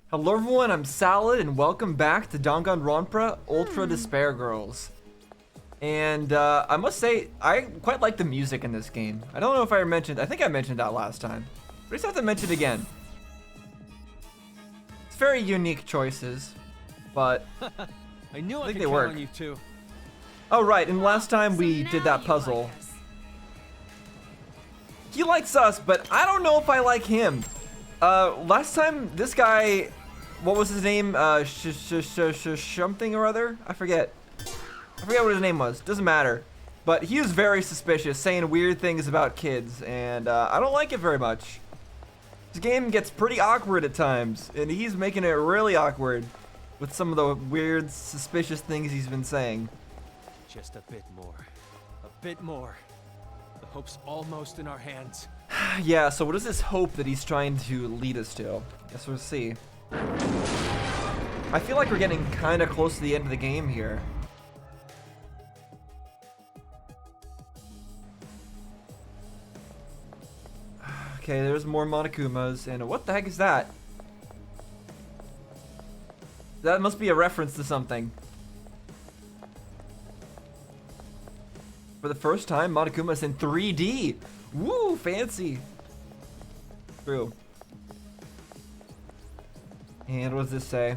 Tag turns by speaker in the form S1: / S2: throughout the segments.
S1: Hello everyone, I'm Salad, and welcome back to Danganronpa Ultra Despair Girls. And I must say, I quite like the music in this game. I don't know if I think I mentioned that last time. But I just have to mention it again. It's very unique choices, but
S2: I knew I
S1: think
S2: could
S1: they
S2: count
S1: work.
S2: on you too.
S1: Oh right, and last time we did that puzzle. He likes us, but I don't know if I like him. Last time, this guy, what was his name? Something or other? I forget what his name was. Doesn't matter. But he was very suspicious, saying weird things about kids, and I don't like it very much. This game gets pretty awkward at times, and he's making it really awkward with some of the weird, suspicious things he's been saying.
S2: Just a bit more. A bit more. The hope's almost in our hands.
S1: Yeah, so what is this hope that he's trying to lead us to? Guess we'll see. I feel like we're getting kind of close to the end of the game here. Okay, there's more Monokumas, and what the heck is that? That must be a reference to something. For the first time, Monokuma's in 3D. Woo, fancy. True. And what does this say?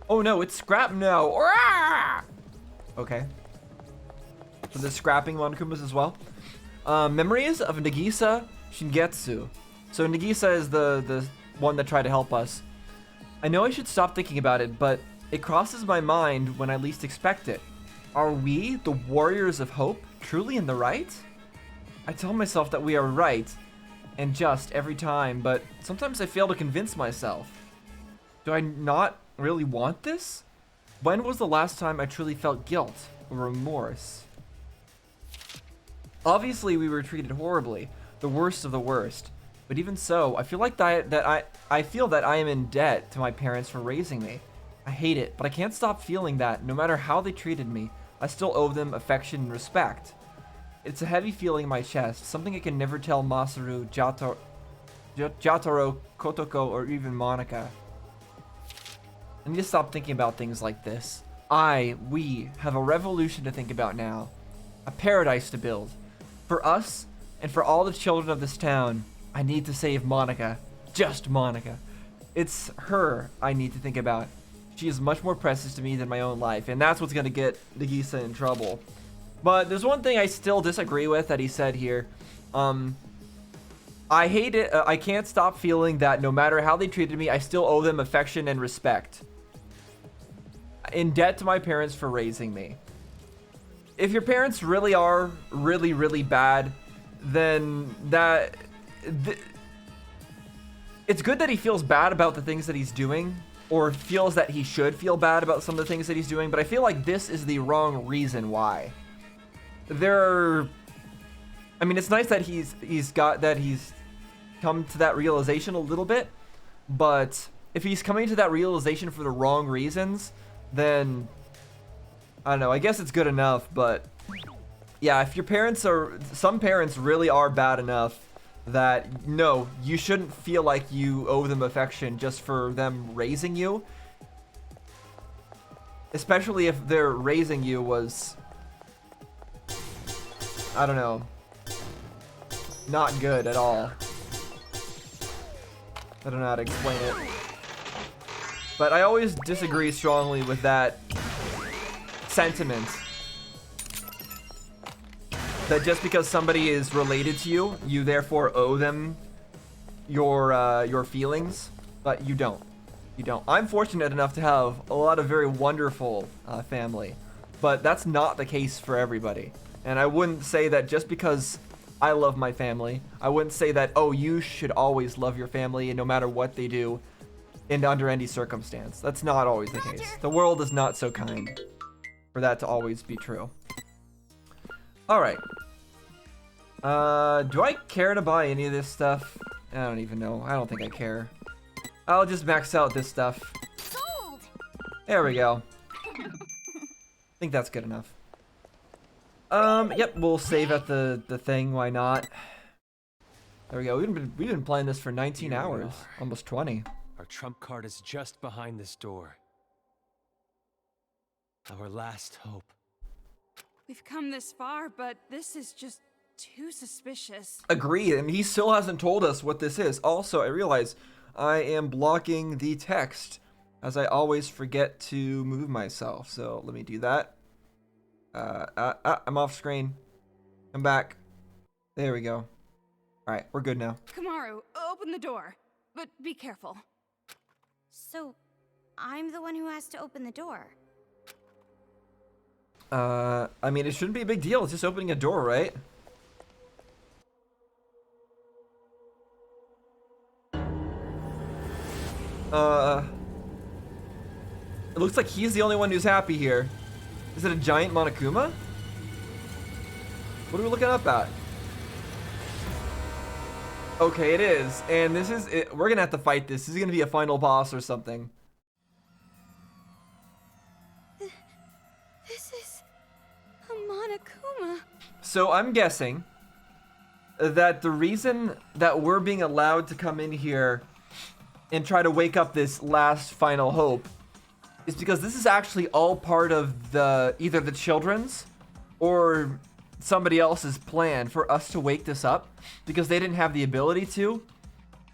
S1: Oh no, it's scrap now. Okay. So there's scrapping Monokumas as well. Memories of Nagisa Shingetsu. So Nagisa is the one that tried to help us. I know I should stop thinking about it, but it crosses my mind when I least expect it. Are we, the warriors of hope, truly in the right? I tell myself that we are right and just every time, but sometimes I fail to convince myself. Do I not really want this? When was the last time I truly felt guilt or remorse? Obviously, we were treated horribly, the worst of the worst. But even so, I feel like I feel that I am in debt to my parents for raising me. I hate it, but I can't stop feeling that no matter how they treated me, I still owe them affection and respect. It's a heavy feeling in my chest, something I can never tell Masaru, Jotaro, Kotoko, or even Monica. I need to stop thinking about things like this. We have a revolution to think about now. A paradise to build. For us, and for all the children of this town, I need to save Monica. Just Monica. It's her I need to think about. She is much more precious to me than my own life, and that's what's gonna get Nagisa in trouble. But there's one thing I still disagree with that he said here. I hate it. I can't stop feeling that no matter how they treated me, I still owe them affection and respect. In debt to my parents for raising me. If your parents really are really bad, then it's good that he feels bad about the things that he's doing, or feels that he should feel bad about some of the things that he's doing, but I feel like this is the wrong reason why. I mean, it's nice that he's come to that realization a little bit, but if he's coming to that realization for the wrong reasons, then I don't know, I guess it's good enough. But yeah, if your parents some parents really are bad enough that no, you shouldn't feel like you owe them affection just for them raising you, especially if their raising you was, I don't know, not good at all. I don't know how to explain it, but I always disagree strongly with that sentiment. That just because somebody is related to you, you therefore owe them your feelings, but you don't. You don't. I'm fortunate enough to have a lot of very wonderful family, but that's not the case for everybody. And I wouldn't say that just because I love my family, I wouldn't say that, oh, you should always love your family and no matter what they do and under any circumstance. That's not always the case. The world is not so kind for that to always be true. All right. Do I care to buy any of this stuff? I don't even know. I don't think I care. I'll just max out this stuff.
S3: Sold.
S1: There we go. I think that's good enough. Yep, we'll save at the thing. Why not? There we go. We've been playing this for 19 hours, almost 20.
S2: Our trump card is just behind this door. Our last hope.
S3: We've come this far, but this is just too suspicious.
S1: Agreed, and he still hasn't told us what this is. Also, I realize I am blocking the text, as I always forget to move myself. So let me do that. I'm off screen. Come back. There we go. All right, we're good now.
S3: Kamaru, open the door, but be careful.
S4: So, I'm the one who has to open the door.
S1: I mean, it shouldn't be a big deal. It's just opening a door, right? It looks like he's the only one who's happy here. Is it a giant Monokuma? What are we looking up at? Okay, it is. And this is it. We're gonna have to fight this. This is gonna be a final boss or something.
S4: This is a Monokuma.
S1: So I'm guessing that the reason that we're being allowed to come in here and try to wake up this last final hope is because this is actually all part of the either the children's or somebody else's plan for us to wake this up, because they didn't have the ability to.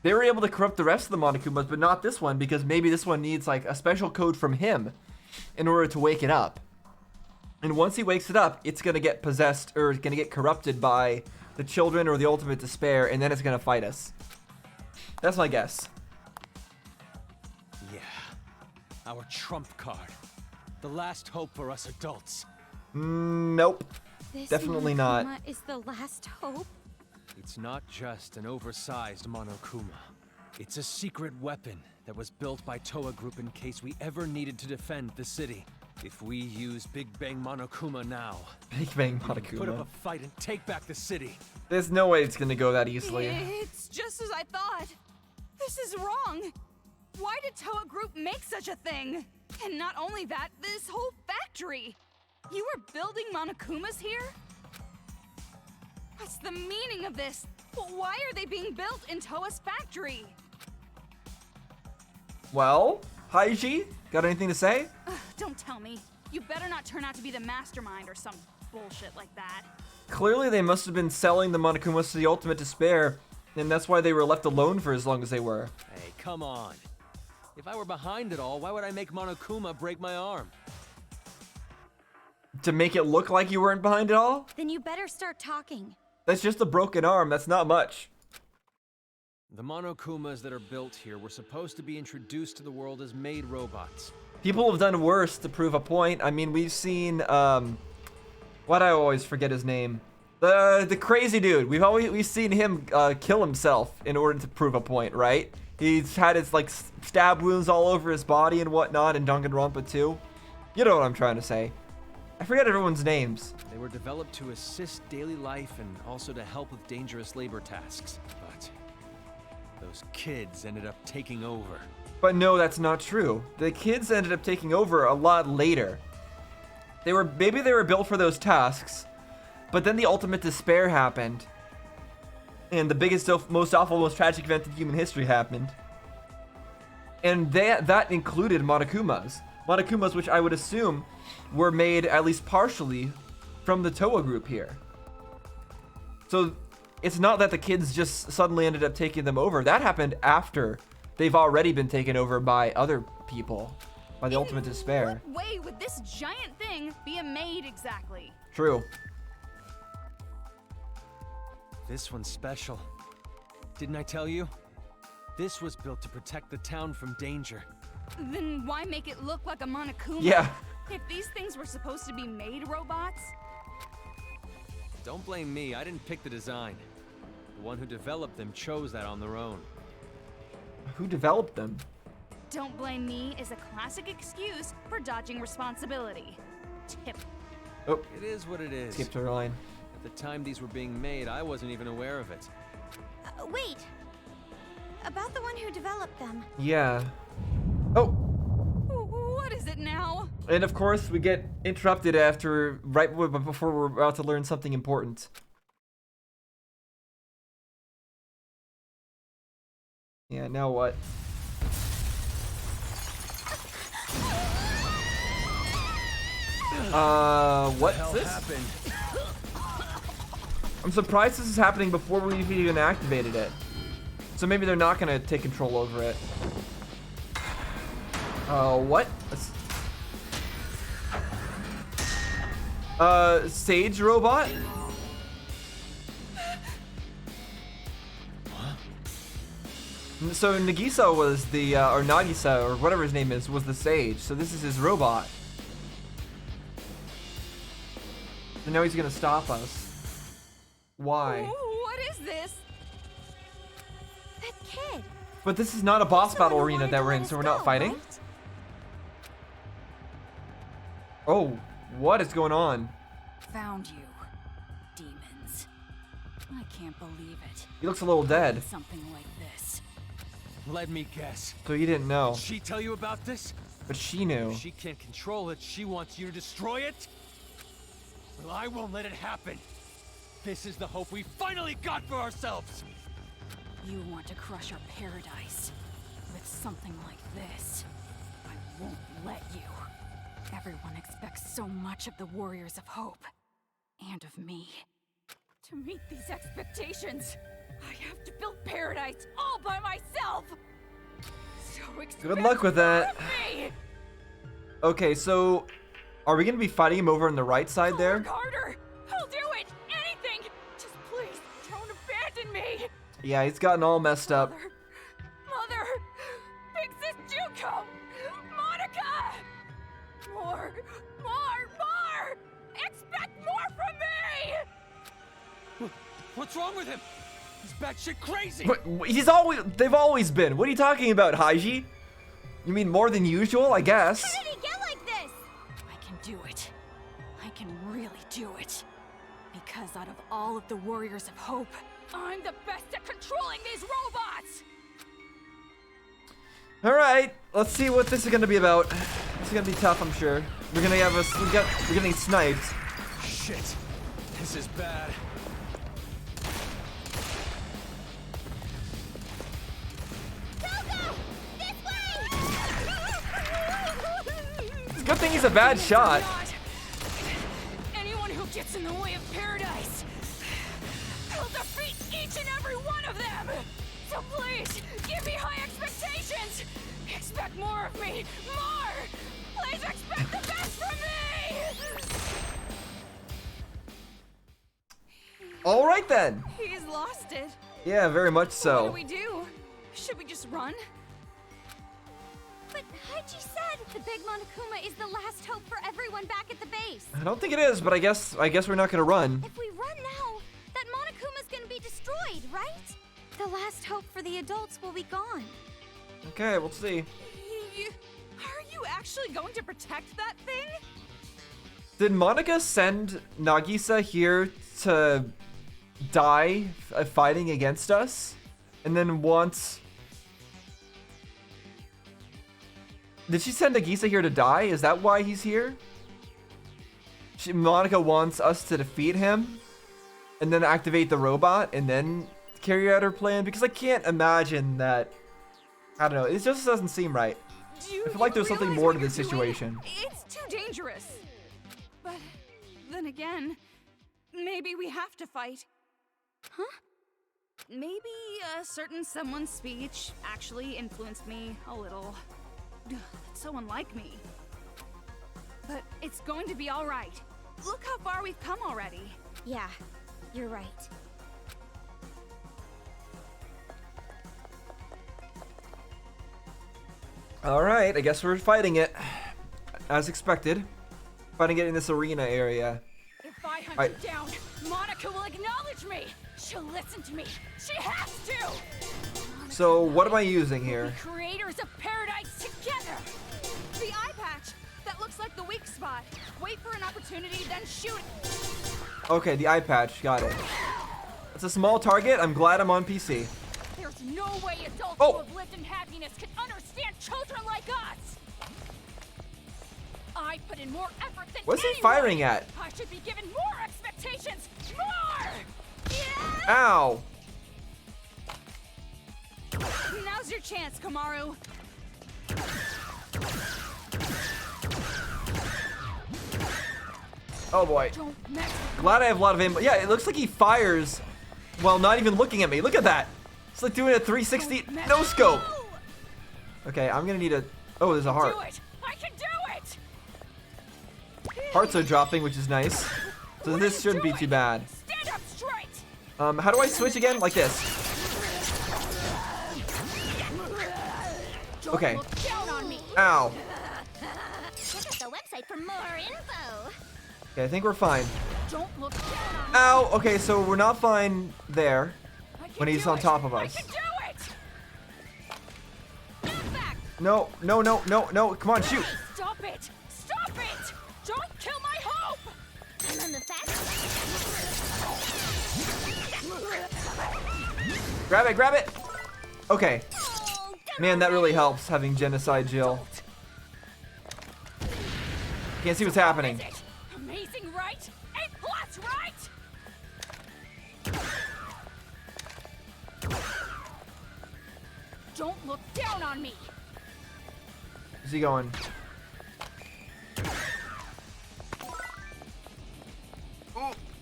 S1: They were able to corrupt the rest of the Monokumas, but not this one, because maybe this one needs like a special code from him in order to wake it up. And once he wakes it up, it's gonna get possessed, or it's gonna get corrupted by the children or the ultimate despair, and then it's gonna fight us. That's my guess.
S2: Yeah. Our trump card. The last hope for us adults.
S1: Nope.
S4: This
S1: Definitely not.
S4: Monokuma is the last hope.
S2: It's not just an oversized Monokuma. It's a secret weapon that was built by Toa Group in case we ever needed to defend the city. If we use Big Bang Monokuma now,
S1: Big Bang
S2: we can put up
S1: Monokuma.
S2: a fight and take back the city.
S1: There's no way it's gonna go that easily.
S3: It's just as I thought. This is wrong. Why did Toa Group make such a thing? And not only that, this whole factory. You were building Monokumas here? What's the meaning of this? Why are they being built in Toa's factory?
S1: Well, Haiji, got anything to say?
S3: Ugh, don't tell me. You better not turn out to be the mastermind or some bullshit like that.
S1: Clearly they must have been selling the Monokumas to the ultimate despair, and that's why they were left alone for as long as they were.
S2: Hey, come on. If I were behind it all, why would I make Monokuma break my arm?
S1: To make it look like you weren't behind it all?
S4: Then you better start talking.
S1: That's just a broken arm, that's not much.
S2: The Monokumas that are built here were supposed to be introduced to the world as made robots.
S1: People have done worse to prove a point. I mean, we've seen, why do I always forget his name? The crazy dude. We've seen him kill himself in order to prove a point, right? He's had his, like, stab wounds all over his body and whatnot in Danganronpa 2. You know what I'm trying to say. I forget everyone's names.
S2: They were developed to assist daily life and also to help with dangerous labor tasks. But those kids ended up taking over.
S1: But no, that's not true. The kids ended up taking over a lot later. Maybe they were built for those tasks, but then the ultimate despair happened. And the biggest, most awful, most tragic event in human history happened. And that included Monokumas. Monokumas, which I would assume were made at least partially from the Toa Group here. So it's not that the kids just suddenly ended up taking them over. That happened after they've already been taken over by other people, by the ultimate despair.
S3: What way would this giant thing be a maid exactly?
S1: True.
S2: This one's special. Didn't I tell you? This was built to protect the town from danger.
S3: Then why make it look like a Monokuma?
S1: Yeah.
S3: If these things were supposed to be made robots?
S2: Don't blame me, I didn't pick the design. The one who developed them chose that on their own.
S1: Who developed them?
S3: Don't blame me is a classic excuse for dodging responsibility. Tip.
S1: Oh,
S2: It is what it is.
S1: skipped her line.
S2: At the time these were being made, I wasn't even aware of it.
S4: Wait. About the one who developed them.
S1: Yeah. Oh,
S3: What is it now?
S1: and of course we get interrupted before we're about to learn something important. Yeah, now what? What's
S2: hell
S1: this?
S2: happened?
S1: I'm surprised this is happening before we've even activated it. So maybe they're not gonna take control over it. What? Sage robot? So Nagisa was the, or Nagisa, or whatever his name is, was the sage. So this is his robot. And now he's gonna stop us. Why?
S3: What is this?
S4: That kid.
S1: But this is not a boss
S4: So
S1: battle
S4: you
S1: arena
S4: wanted
S1: that
S4: to
S1: we're
S4: let
S1: in,
S4: us
S1: so we're not
S4: go,
S1: fighting?
S4: right?
S1: Oh, what is going on?
S3: Found you, demons. I can't believe it.
S1: He looks a little dead.
S3: Something like this.
S2: Let me guess.
S1: So you didn't know.
S2: Did she tell you about this?
S1: But she knew.
S2: If she can't control it, she wants you to destroy it? Well, I won't let it happen. This is the hope we finally got for ourselves.
S3: You want to crush our paradise with something like this. I won't let you. Everyone expects so much of the Warriors of Hope. And of me. To meet these expectations, I have to build paradise all by myself. So expect
S1: Good luck with that.
S3: more of me.
S1: Okay, so are we gonna be fighting him over on the right side
S3: I'll
S1: there?
S3: work harder. I'll do it. Anything. Just please don't abandon me.
S1: Yeah, he's gotten all messed up.
S3: Mother, Big Sis Juko, Monica. More. Expect more from me.
S2: What's wrong with him? He's batshit crazy.
S1: But they've always been. What are you talking about, Haiji? You mean more than usual, I guess?
S4: How did he get like this?
S3: I can do it. I can really do it. Because out of all of the Warriors of Hope, I'm the best at controlling these robots.
S1: All right, let's see what this is gonna be about. This is gonna be tough, I'm sure. We're getting sniped.
S2: Shit. This is bad.
S4: Coco! This way!
S1: It's a good thing he's a bad shot.
S3: Not. Anyone who gets in the way of paradise, I'll defeat each and every one of them. So please, give me high expectations. Expect more of me. More. Please expect the best from me.
S1: All right then.
S3: He's lost it.
S1: Yeah, very much
S3: What
S1: so.
S3: do we do? Should we just run?
S4: But Haiji said the Big Monokuma is the last hope for everyone back at the base.
S1: I don't think it is, but I guess we're not gonna run.
S4: If we run now, that Monokuma's gonna be destroyed, right? The last hope for the adults will be gone.
S1: Okay, we'll see.
S3: Are you actually going to protect that thing?
S1: Did Monica send Nagisa here to die fighting against us? And then wants... Did she send Nagisa here to die? Is that why he's here? Monica wants us to defeat him and then activate the robot and then carry out her plan? Because I can't imagine that... I don't know, it just doesn't seem right. I feel like there's something more to this situation.
S3: It's too dangerous. But then again, maybe we have to fight. Huh? Maybe a certain someone's speech actually influenced me a little. It's so unlike me. But it's going to be all right. Look how far we've come already.
S4: Yeah, you're right.
S1: Alright, I guess we're fighting it. As expected. Fighting it in this arena area.
S3: If I hunt you down, Monica will acknowledge me. She'll listen to me. She has to!
S1: So, what am I using here?
S3: Creators of paradise together! The eye patch! That looks like the weak spot. Wait for an opportunity, then shoot it.
S1: Okay, the eye patch. Got it. It's a small target. I'm glad I'm on PC.
S3: There's no way adults
S1: Oh.
S3: who have lived in happiness can understand children like us! I put in more effort than
S1: What's he
S3: anyone.
S1: firing at?
S3: I should be given more expectations! More! Yeah!
S1: Ow!
S3: Now's your chance, Kamaru.
S1: Oh boy.
S3: Don't mess with
S1: Glad I have a lot of aim. Yeah, it looks like he fires while not even looking at me. Look at that. It's like doing a 360 no scope. Okay, I'm gonna need a. Oh, there's a heart.
S3: Do it! I can do it!
S1: Hearts are dropping, which is nice. So
S3: What
S1: this
S3: are you
S1: shouldn't be
S3: doing?
S1: too bad.
S3: Stand up straight!
S1: How do I switch again? Like this.
S3: Don't
S1: Okay.
S3: look down on me!
S1: Ow.
S4: Check out the website for more info.
S1: Okay, I think we're fine.
S3: Don't look down on me!
S1: Ow. Okay, so we're not fine there
S3: I can
S1: when he's
S3: do
S1: on
S3: it.
S1: top of us.
S3: I can do it! Get back!
S1: No, no, no, no, no. Come on, shoot.
S3: Stop it! Stop it! Don't kill my hope!
S4: And on the fast.
S1: Grab it, grab it. Okay.
S4: Oh,
S1: Man, that really helps having Genocide Jill. Can't see what's happening.
S3: Is it? Amazing, right? A plus, right? Don't look down on me!
S1: Where's he going?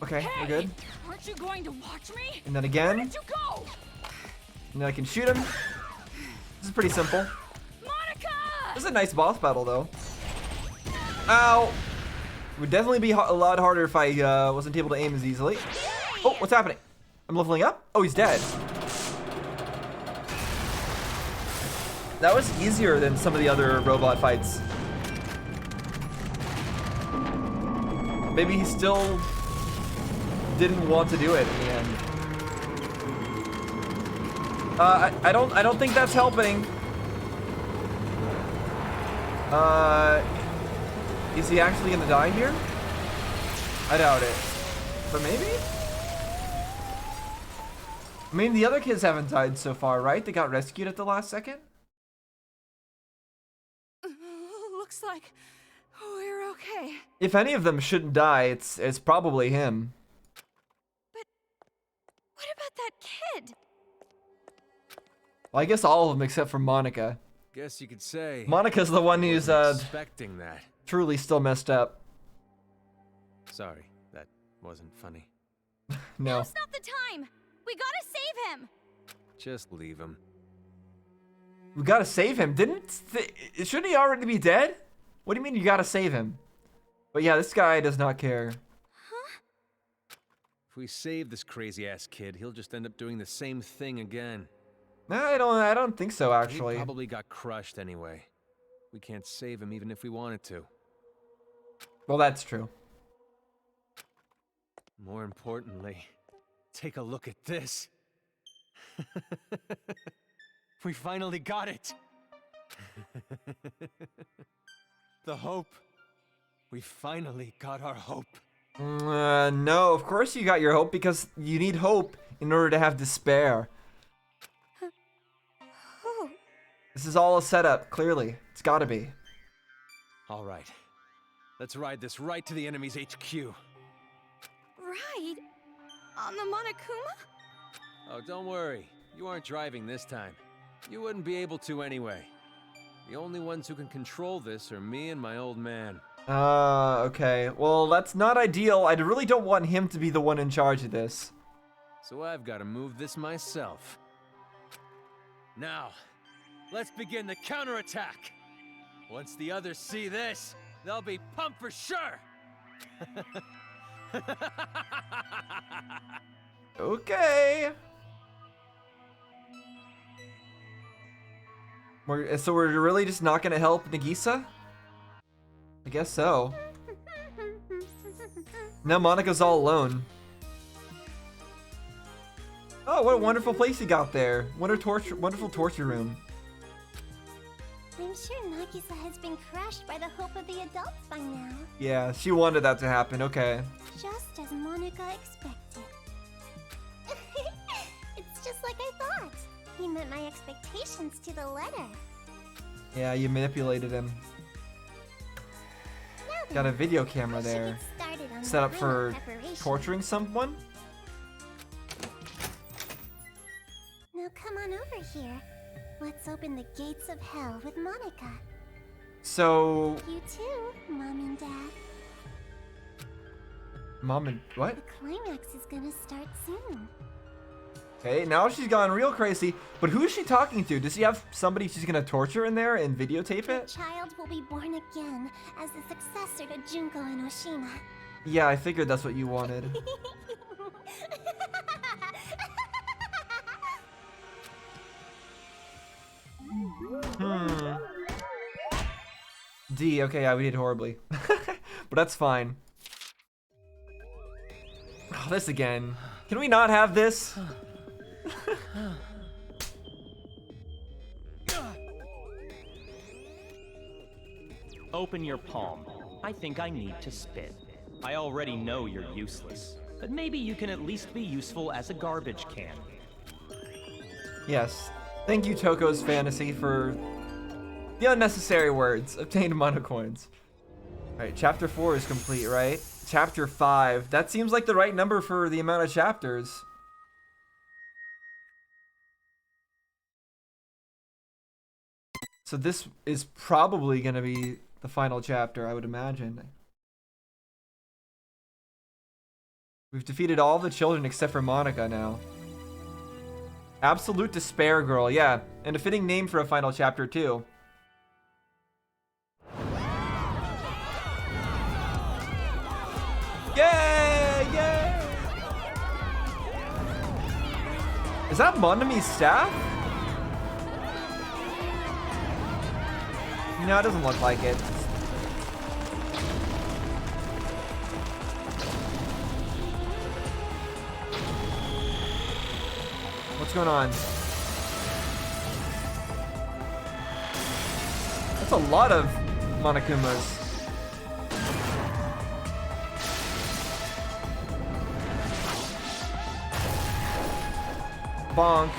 S1: Okay, we're good.
S3: Aren't you going to watch me?
S1: And then
S3: Where
S1: again.
S3: did you go?
S1: And then I can shoot him. This is pretty simple.
S3: Monica!
S1: This is a nice boss battle, though. Ow! Would definitely be a lot harder if I wasn't able to aim as easily. Oh, what's happening? I'm leveling up? Oh, he's dead. That was easier than some of the other robot fights. Maybe he still didn't want to do it in the end. I don't think that's helping. Is he actually gonna die here? I doubt it. But maybe? I mean, the other kids haven't died so far, right? They got rescued at the last second?
S3: Looks like we're okay.
S1: If any of them shouldn't die, it's probably him.
S3: What about that kid?
S1: Well, I guess all of them except for Monica.
S2: Guess you could say.
S1: Monica's the one who's
S2: Expecting that.
S1: truly still messed up.
S2: Sorry, that wasn't funny.
S1: No.
S4: Now's not the time. We gotta save him.
S2: Just leave him.
S1: We gotta save him. Shouldn't he already be dead? What do you mean you gotta save him? But yeah, this guy does not care.
S2: If we save this crazy ass kid, he'll just end up doing the same thing again.
S1: No, I don't think so, actually.
S2: He probably got crushed anyway. We can't save him even if we wanted to.
S1: Well, that's true.
S2: More importantly, take a look at this. We finally got it. The hope. We finally got our hope.
S1: No, of course you got your hope because you need hope in order to have despair.
S4: Oh,
S1: This is all a setup, clearly. It's gotta be.
S2: All right. Let's ride this right to the enemy's HQ.
S3: Ride? On the Monokuma?
S2: Oh, don't worry. You aren't driving this time. You wouldn't be able to anyway. The only ones who can control this are me and my old man.
S1: Okay. Well, that's not ideal. I really don't want him to be the one in charge of this.
S2: So I've got to move this myself. Now, let's begin the counterattack. Once the others see this, they'll be pumped for sure.
S1: Okay. So we're really just not gonna help Nagisa? I guess so. Now Monica's all alone. Oh, what a wonderful place you got there. Wonderful torture room.
S4: I'm sure Nagisa has been crushed by the hope of the adults by now.
S1: Yeah, she wanted that to happen, okay.
S4: Just as Monica expected. It's just like I thought. He met my expectations to the letter.
S1: Yeah, you manipulated him.
S4: Now then,
S1: Got a video camera
S4: I should
S1: there.
S4: get started on
S1: Set
S4: my
S1: up for
S4: final preparation.
S1: torturing someone?
S4: Now come on over here. Let's open the gates of hell with Monica.
S1: So,
S4: You too, Mom and Dad.
S1: Mom and what?
S4: The climax is gonna start soon.
S1: Okay, now she's gone real crazy. But who is she talking to? Does she have somebody she's gonna torture in there and videotape
S4: The
S1: it?
S4: child will be born again as the successor to Junko and Oshima.
S1: Yeah, I figured that's what you wanted. D, okay, yeah, we did horribly. But that's fine. Oh, this again. Can we not have this?
S5: Open your palm. I think I need to spit. I already know you're useless, but maybe you can at least be useful as a garbage can.
S1: Yes. Thank you, Toko's Fantasy, for the unnecessary words. Obtained monocoins. Alright, chapter 4 is complete, right? Chapter 5. That seems like the right number for the amount of chapters. So this is probably going to be the final chapter, I would imagine. We've defeated all the children except for Monica now. Absolute Despair Girl, yeah. And a fitting name for a final chapter, too. Yay! Yay! Is that Monami's staff? No, it doesn't look like it. What's going on? That's a lot of Monokumas. Bonk.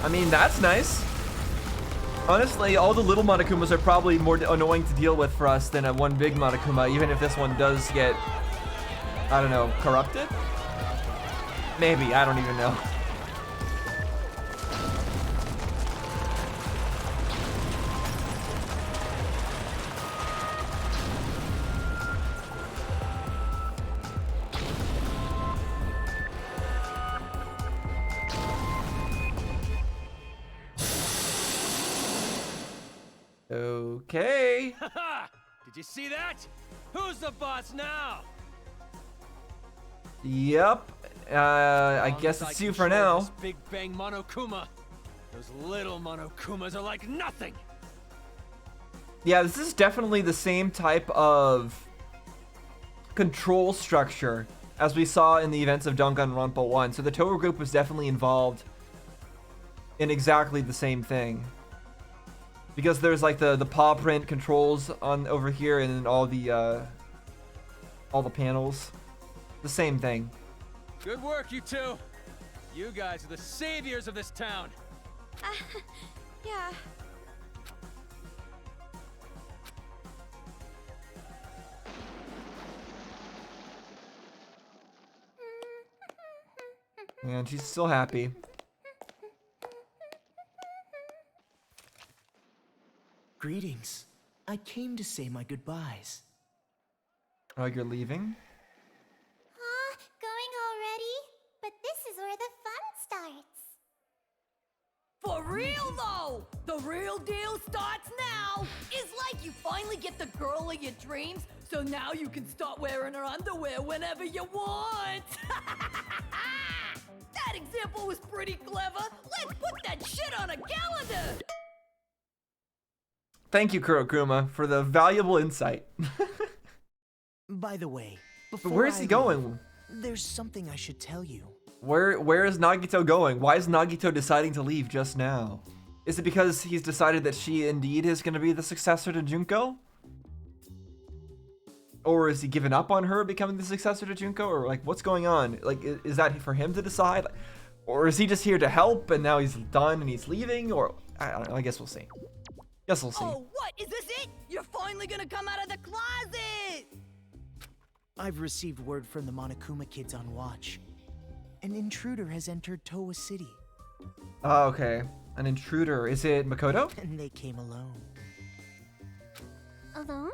S1: I mean, that's nice. Honestly, all the little Monokumas are probably more annoying to deal with for us than a one big Monokuma, even if this one does get, I don't know, corrupted? Maybe, I don't even know. Okay.
S2: Haha! Did you see that? Who's the boss now?
S1: Yep. I
S2: Long
S1: guess
S2: as I
S1: it's you
S2: control
S1: for now.
S2: this Big Bang Monokuma. Those little Monokumas are like nothing.
S1: Yeah, this is definitely the same type of control structure as we saw in the events of Danganronpa 1. So the Towa group was definitely involved in exactly the same thing. Because there's like the paw print controls on over here and then all the panels. The same thing.
S2: Good work, you two. You guys are the saviors of this town.
S4: Yeah.
S1: And she's still happy.
S6: Greetings. I came to say my goodbyes.
S1: Oh, you're leaving?
S4: Going already? But this is where the fun starts.
S7: For real though, the real deal starts now. It's like you finally get the girl of your dreams, so now you can start wearing her underwear whenever you want. That example was pretty clever. Let's put that shit on a calendar.
S1: Thank you, Kurokuma, for the valuable insight.
S6: By the way,
S1: But
S6: before
S1: where is
S6: I
S1: he
S6: leave,
S1: going?
S6: there's something I should tell you.
S1: Where is Nagito going? Why is Nagito deciding to leave just now? Is it because he's decided that she indeed is going to be the successor to Junko? Or is he given up on her becoming the successor to Junko? Or like, what's going on? Like, is that for him to decide? Or is he just here to help and now he's done and he's leaving? Or, I don't know, I guess we'll see. Guess we'll see.
S7: Oh, what? Is this it? You're finally gonna come out of the closet!
S6: I've received word from the Monokuma kids on watch. An intruder has entered Towa City,
S1: Oh, okay. An intruder. Is it Makoto?
S6: and they came alone.
S4: Alone?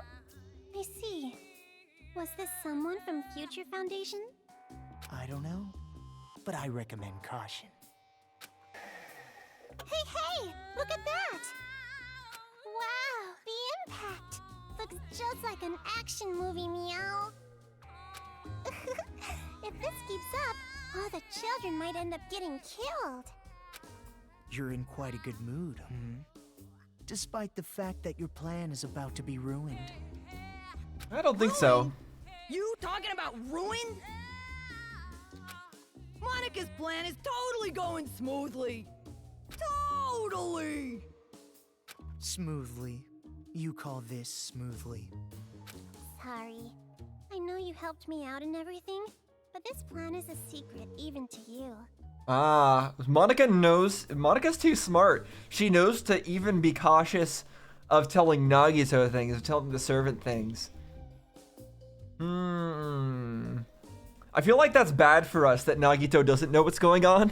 S4: Was this someone from Future Foundation?
S6: I don't know, but I recommend caution.
S4: Hey! Look at that! Wow, the impact! Looks just like an action movie, meow. If this keeps up, all the children might end up getting killed.
S6: You're in quite a good mood, despite the fact that your plan is about to be ruined.
S1: I don't think so.
S7: You talking about ruin? Monica's plan is totally going smoothly. Totally!
S6: Smoothly. You call this smoothly.
S4: Sorry. I know you helped me out and everything, but this plan is a secret even to you.
S1: Ah, Monica knows. Monica's too smart. She knows to even be cautious of telling Nagito things, of telling the servant things. I feel like that's bad for us that Nagito doesn't know what's going on.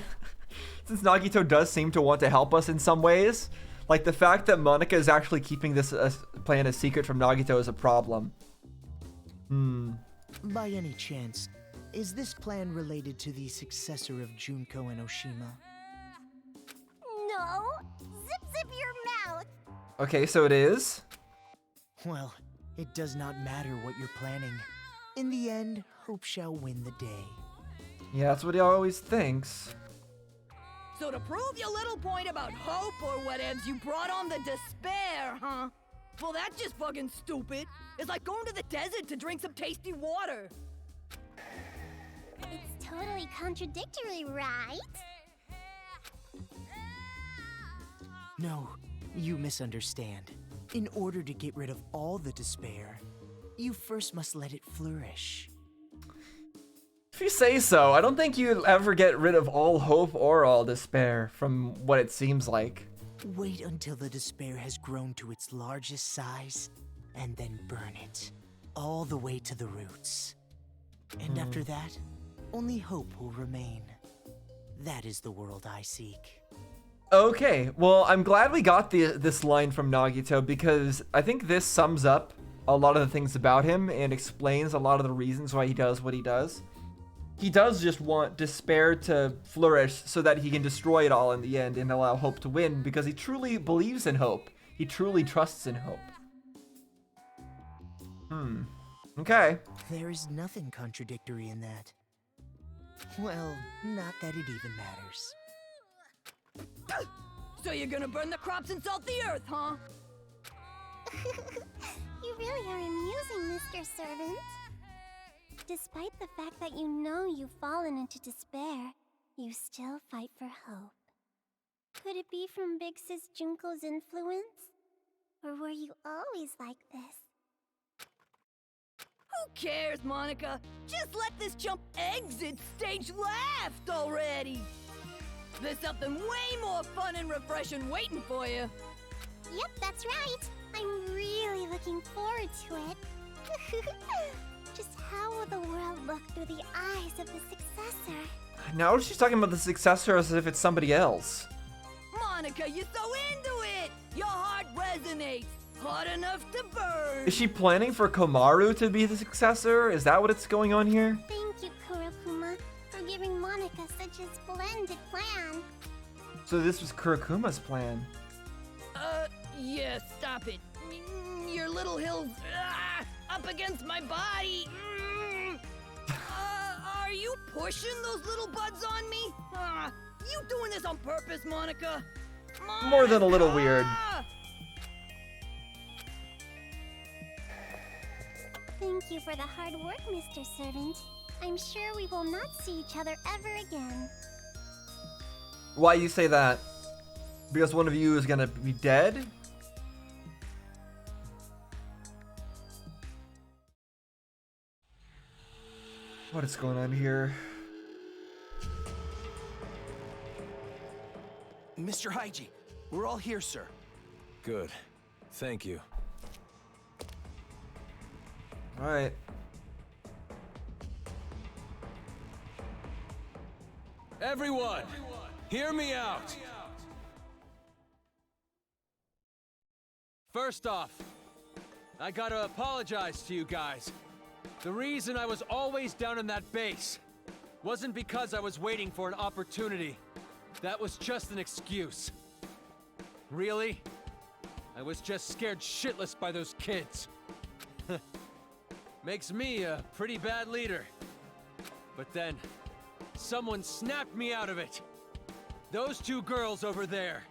S1: Since Nagito does seem to want to help us in some ways. Like the fact that Monica is actually keeping this plan a secret from Nagito is a problem.
S6: By any chance, is this plan related to the successor of Junko and Oshima?
S4: No! Zip your mouth!
S1: Okay, so it is.
S6: Well, it does not matter what you're planning. In the end, hope shall win the day.
S1: Yeah, that's what he always thinks.
S7: So to prove your little point about hope or whatevs, you brought on the despair, huh? Well, that's just fucking stupid. It's like going to the desert to drink some tasty water.
S4: It's totally contradictory, right?
S6: No, you misunderstand. In order to get rid of all the despair, you first must let it flourish.
S1: If you say so, I don't think you'd ever get rid of all hope or all despair, from what it seems like.
S6: Wait until the despair has grown to its largest size, and then burn it, all the way to the roots. And after that, only hope will remain. That is the world I seek.
S1: Okay, well, I'm glad we got this line from Nagito, because I think this sums up a lot of the things about him and explains a lot of the reasons why he does what he does. He does just want despair to flourish so that he can destroy it all in the end and allow hope to win, because he truly believes in hope. He truly trusts in hope. Okay.
S6: There is nothing contradictory in that. Well, not that it even matters.
S7: So you're gonna burn the crops and salt the earth, huh?
S4: You really are amusing, Mr. Servant. Despite the fact that you know you've fallen into despair, you still fight for hope. Could it be from Big Sis Junko's influence? Or were you always like this?
S7: Who cares, Monica? Just let this chump exit stage left already! There's something way more fun and refreshing waiting for you.
S4: Yep, that's right. I'm really looking forward to it. Just how will the world look through the eyes of the successor?
S1: Now she's talking about the successor as if it's somebody else.
S7: Monica, you're so into it! Your heart resonates. Hot enough to burn.
S1: Is she planning for Komaru to be the successor? Is that what it's going on here?
S4: Thank you, Kurokuma, for giving Monica such a splendid plan.
S1: So this was Kurokuma's plan.
S7: Yeah, stop it. Your little hills up against my body. Are you pushing those little buds on me? You doing this on purpose, Monica?
S1: More than a little weird.
S4: Thank you for the hard work, Mr. Servant. I'm sure we will not see each other ever again.
S1: Why you say that? Because one of you is gonna be dead? What is going on here?
S8: Mr. Haiji, we're all here, sir.
S2: Good. Thank you.
S1: Alright.
S2: Everyone, hear me out. First off, I gotta apologize to you guys. The reason I was always down in that base wasn't because I was waiting for an opportunity. That was just an excuse. Really? I was just scared shitless by those kids. Makes me a pretty bad leader. But then, someone snapped me out of it. Those two girls over there.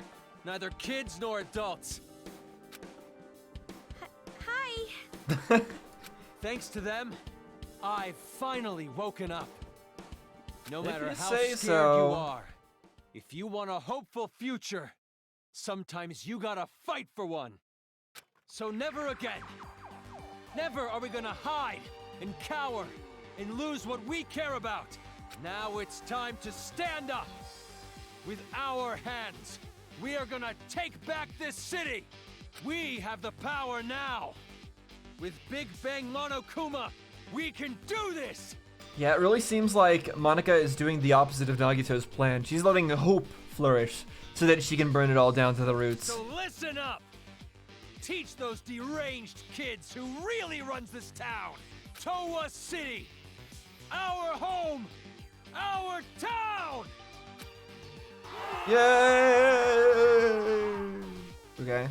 S2: Neither kids nor adults.
S4: Hi.
S2: Thanks to them, I've finally woken up. No
S1: If
S2: matter
S1: you
S2: how
S1: say
S2: scared
S1: so.
S2: you are, if you want a hopeful future, sometimes you gotta fight for one. So never again. Never are we gonna hide and cower and lose what we care about. Now it's time to stand up. With our hands, we are gonna take back this city. We have the power now. With Big Bang Monokuma, we can do this!
S1: Yeah, it really seems like Monika is doing the opposite of Nagito's plan. She's letting hope flourish so that she can burn it all down to the roots.
S2: So listen up! Teach those deranged kids who really runs this town! Towa City! Our home! Our town!
S1: Yay! Okay.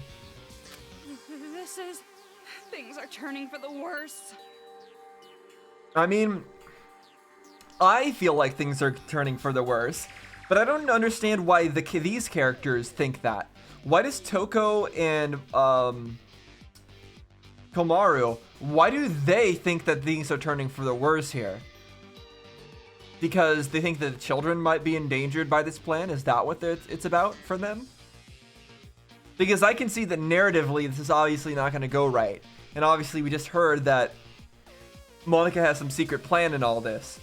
S3: This is... Things are turning for the worse.
S1: I mean, I feel like things are turning for the worse, but I don't understand why these characters think that. Why does Toko and Komaru, why do they think that things are turning for the worse here? Because they think that the children might be endangered by this plan? Is that what it's about for them? Because I can see that narratively this is obviously not going to go right. And obviously we just heard that Monika has some secret plan in all this.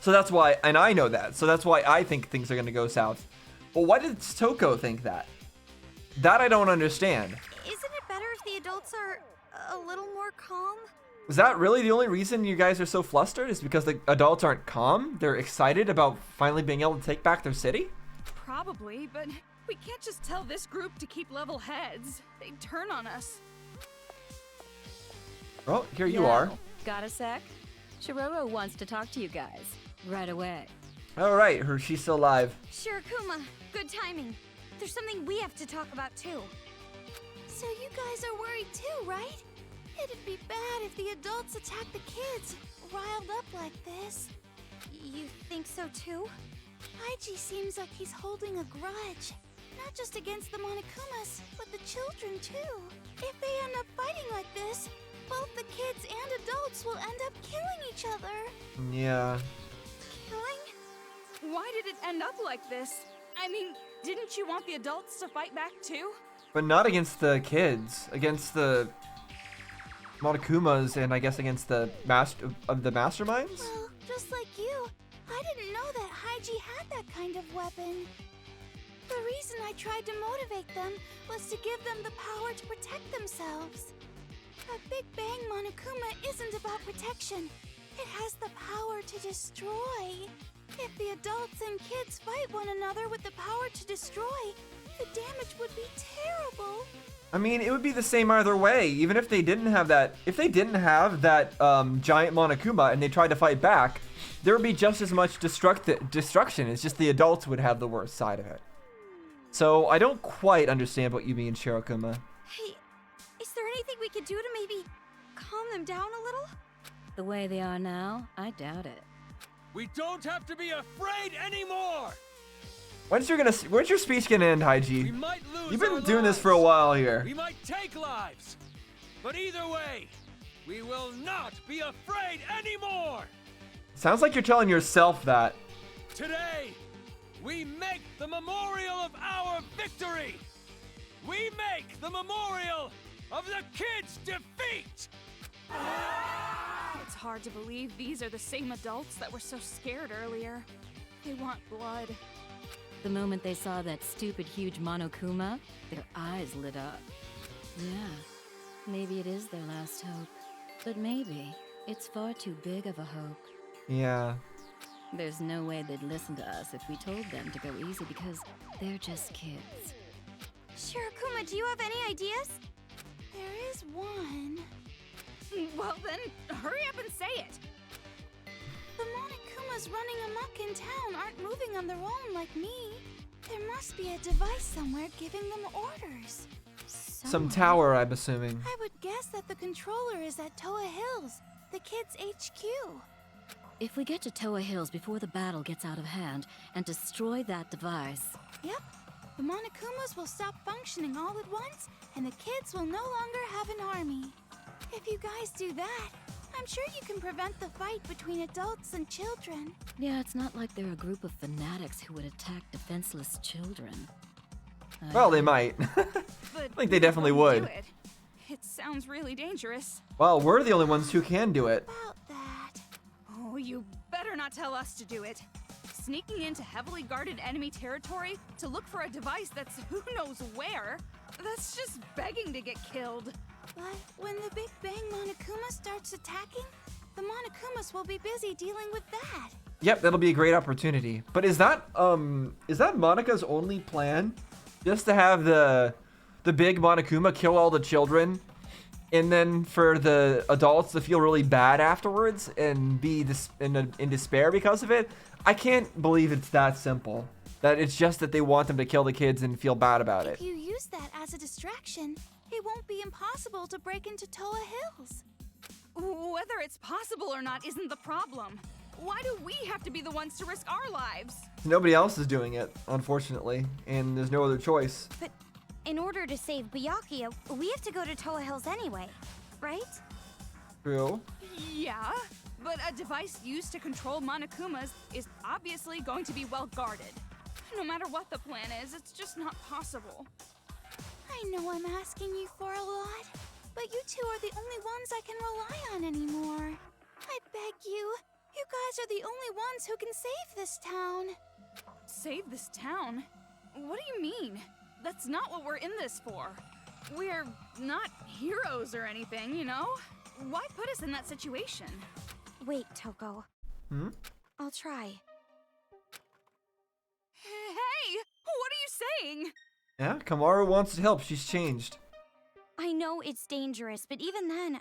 S1: So that's why, and I know that, so that's why I think things are going to go south. But why did Toko think that? That I don't understand.
S4: Isn't it better if the adults are a little more calm?
S1: Is that really the only reason you guys are so flustered? Is because the adults aren't calm? They're excited about finally being able to take back their city?
S3: Probably, but we can't just tell this group to keep level heads. They'd turn on us.
S1: Oh, here you are.
S9: Got a sec? Shiroro wants to talk to you guys. Right away.
S1: All right, she's still alive.
S4: Sure, Kuma. Good timing. There's something we have to talk about too. So you guys are worried too, right? It'd be bad if the adults attack the kids, riled up like this. You think so too? Haiji seems like he's holding a grudge. Not just against the Monokumas, but the children too. If they end up fighting like this, both the kids and adults will end up killing each other.
S1: Yeah.
S4: Killing?
S3: Why did it end up like this? I mean, didn't you want the adults to fight back too?
S1: But not against the kids. Against the Monokumas and I guess against the masterminds?
S4: Well, just like you, I didn't know that Haiji had that kind of weapon. The reason I tried to motivate them was to give them the power to protect themselves. A Big Bang Monokuma isn't about protection. It has the power to destroy. If the adults and kids fight one another with the power to destroy, the damage would be terrible.
S1: I mean, it would be the same either way. Even if they didn't have that, giant Monokuma and they tried to fight back, there would be just as much destruction. It's just the adults would have the worst side of it. So I don't quite understand what you mean, Shirokuma.
S4: Hey, is there anything we could do to maybe calm them down a little?
S9: The way they are now, I doubt it.
S2: We don't have to be afraid anymore!
S1: When's your speech gonna end,
S2: We
S1: Haiji?
S2: might lose
S1: You've been
S2: our
S1: doing this
S2: lives.
S1: for a while here.
S2: We might take lives. But either way, we will not be afraid anymore!
S1: Sounds like you're telling yourself that.
S2: Today, we make the memorial of our victory! We make the memorial of the kids' defeat!
S3: It's hard to believe these are the same adults that were so scared earlier. They want blood.
S9: The moment they saw that stupid huge Monokuma, their eyes lit up. Yeah, maybe it is their last hope. But maybe it's far too big of a hope.
S1: Yeah.
S9: There's no way they'd listen to us if we told them to go easy because they're just kids.
S4: Shirokuma, do you have any ideas? There is one.
S3: Well then, hurry up and say it.
S10: The Monokumas running amok in town aren't moving on their own like me. There must be a device somewhere giving them orders.
S1: Some tower, I'm assuming.
S10: I would guess that the controller is at Toa Hills, the kids' HQ.
S9: If we get to Toa Hills before the battle gets out of hand and destroy that device...
S10: Yep. The Monokumas will stop functioning all at once, and the kids will no longer have an army. If you guys do that, I'm sure you can prevent the fight between adults and children.
S9: Yeah, it's not like they're a group of fanatics who would attack defenseless children.
S1: Well, they might. I think they definitely would.
S3: Do it. It sounds really dangerous.
S1: Well, we're the only ones who can do it.
S10: About that.
S3: Oh, you better not tell us to do it. Sneaking into heavily guarded enemy territory to look for a device that's who knows where, that's just begging to get killed.
S10: But when the Big Bang Monokuma starts attacking, the Monokumas will be busy dealing with that.
S1: Yep, that'll be a great opportunity. But is that Monika's only plan? Just to have the big Monokuma kill all the children, and then for the adults to feel really bad afterwards and be in despair because of it? I can't believe it's that simple. That it's just that they want them to kill the kids and feel bad about it.
S10: If you use that as a distraction, it won't be impossible to break into Toa Hills.
S3: Whether it's possible or not isn't the problem. Why do we have to be the ones to risk our lives?
S1: Nobody else is doing it, unfortunately, and there's no other choice.
S4: But in order to save Byakuya, we have to go to Toa Hills anyway, right?
S1: True.
S3: Yeah, but a device used to control Monokumas is obviously going to be well guarded. No matter what the plan is, it's just not possible.
S10: I know I'm asking you for a lot, but you two are the only ones I can rely on anymore. I beg you. You guys are the only ones who can save this town.
S3: Save this town? What do you mean? That's not what we're in this for. We're not heroes or anything, you know? Why put us in that situation?
S4: Wait, Toko. I'll try.
S3: Hey! What are you saying?
S1: Yeah, Kamaru wants to help. She's changed.
S4: I know it's dangerous, but even then,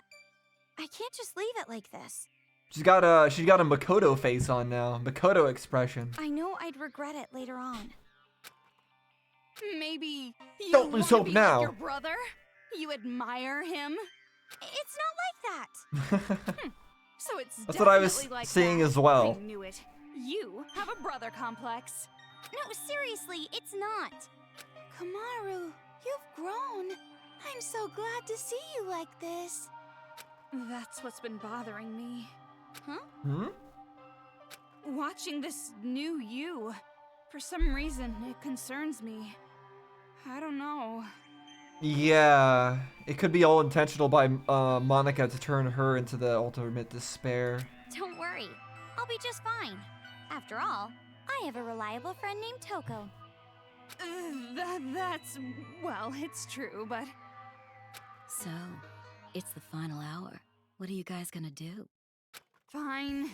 S4: I can't just leave it like this.
S1: She's got a Makoto face on now. Makoto expression.
S4: I know I'd regret it later on.
S3: Maybe you
S1: Don't lose hope
S3: be
S1: now.
S3: Like your brother? You admire him?
S4: It's not like that.
S3: So it's
S1: That's what I was
S3: definitely like
S1: seeing
S3: that.
S1: as well.
S3: I knew it. You have a brother complex.
S4: No, seriously, it's not.
S10: Kamaru, you've grown. I'm so glad to see you like this.
S3: That's what's been bothering me.
S4: Huh?
S3: Watching this new you. For some reason, it concerns me. I don't know.
S1: Yeah, it could be all intentional by Monika to turn her into the ultimate despair.
S4: Don't worry, I'll be just fine. After all, I have a reliable friend named Toko.
S3: That's... well, it's true, but...
S9: So, it's the final hour. What are you guys gonna do?
S3: Fine.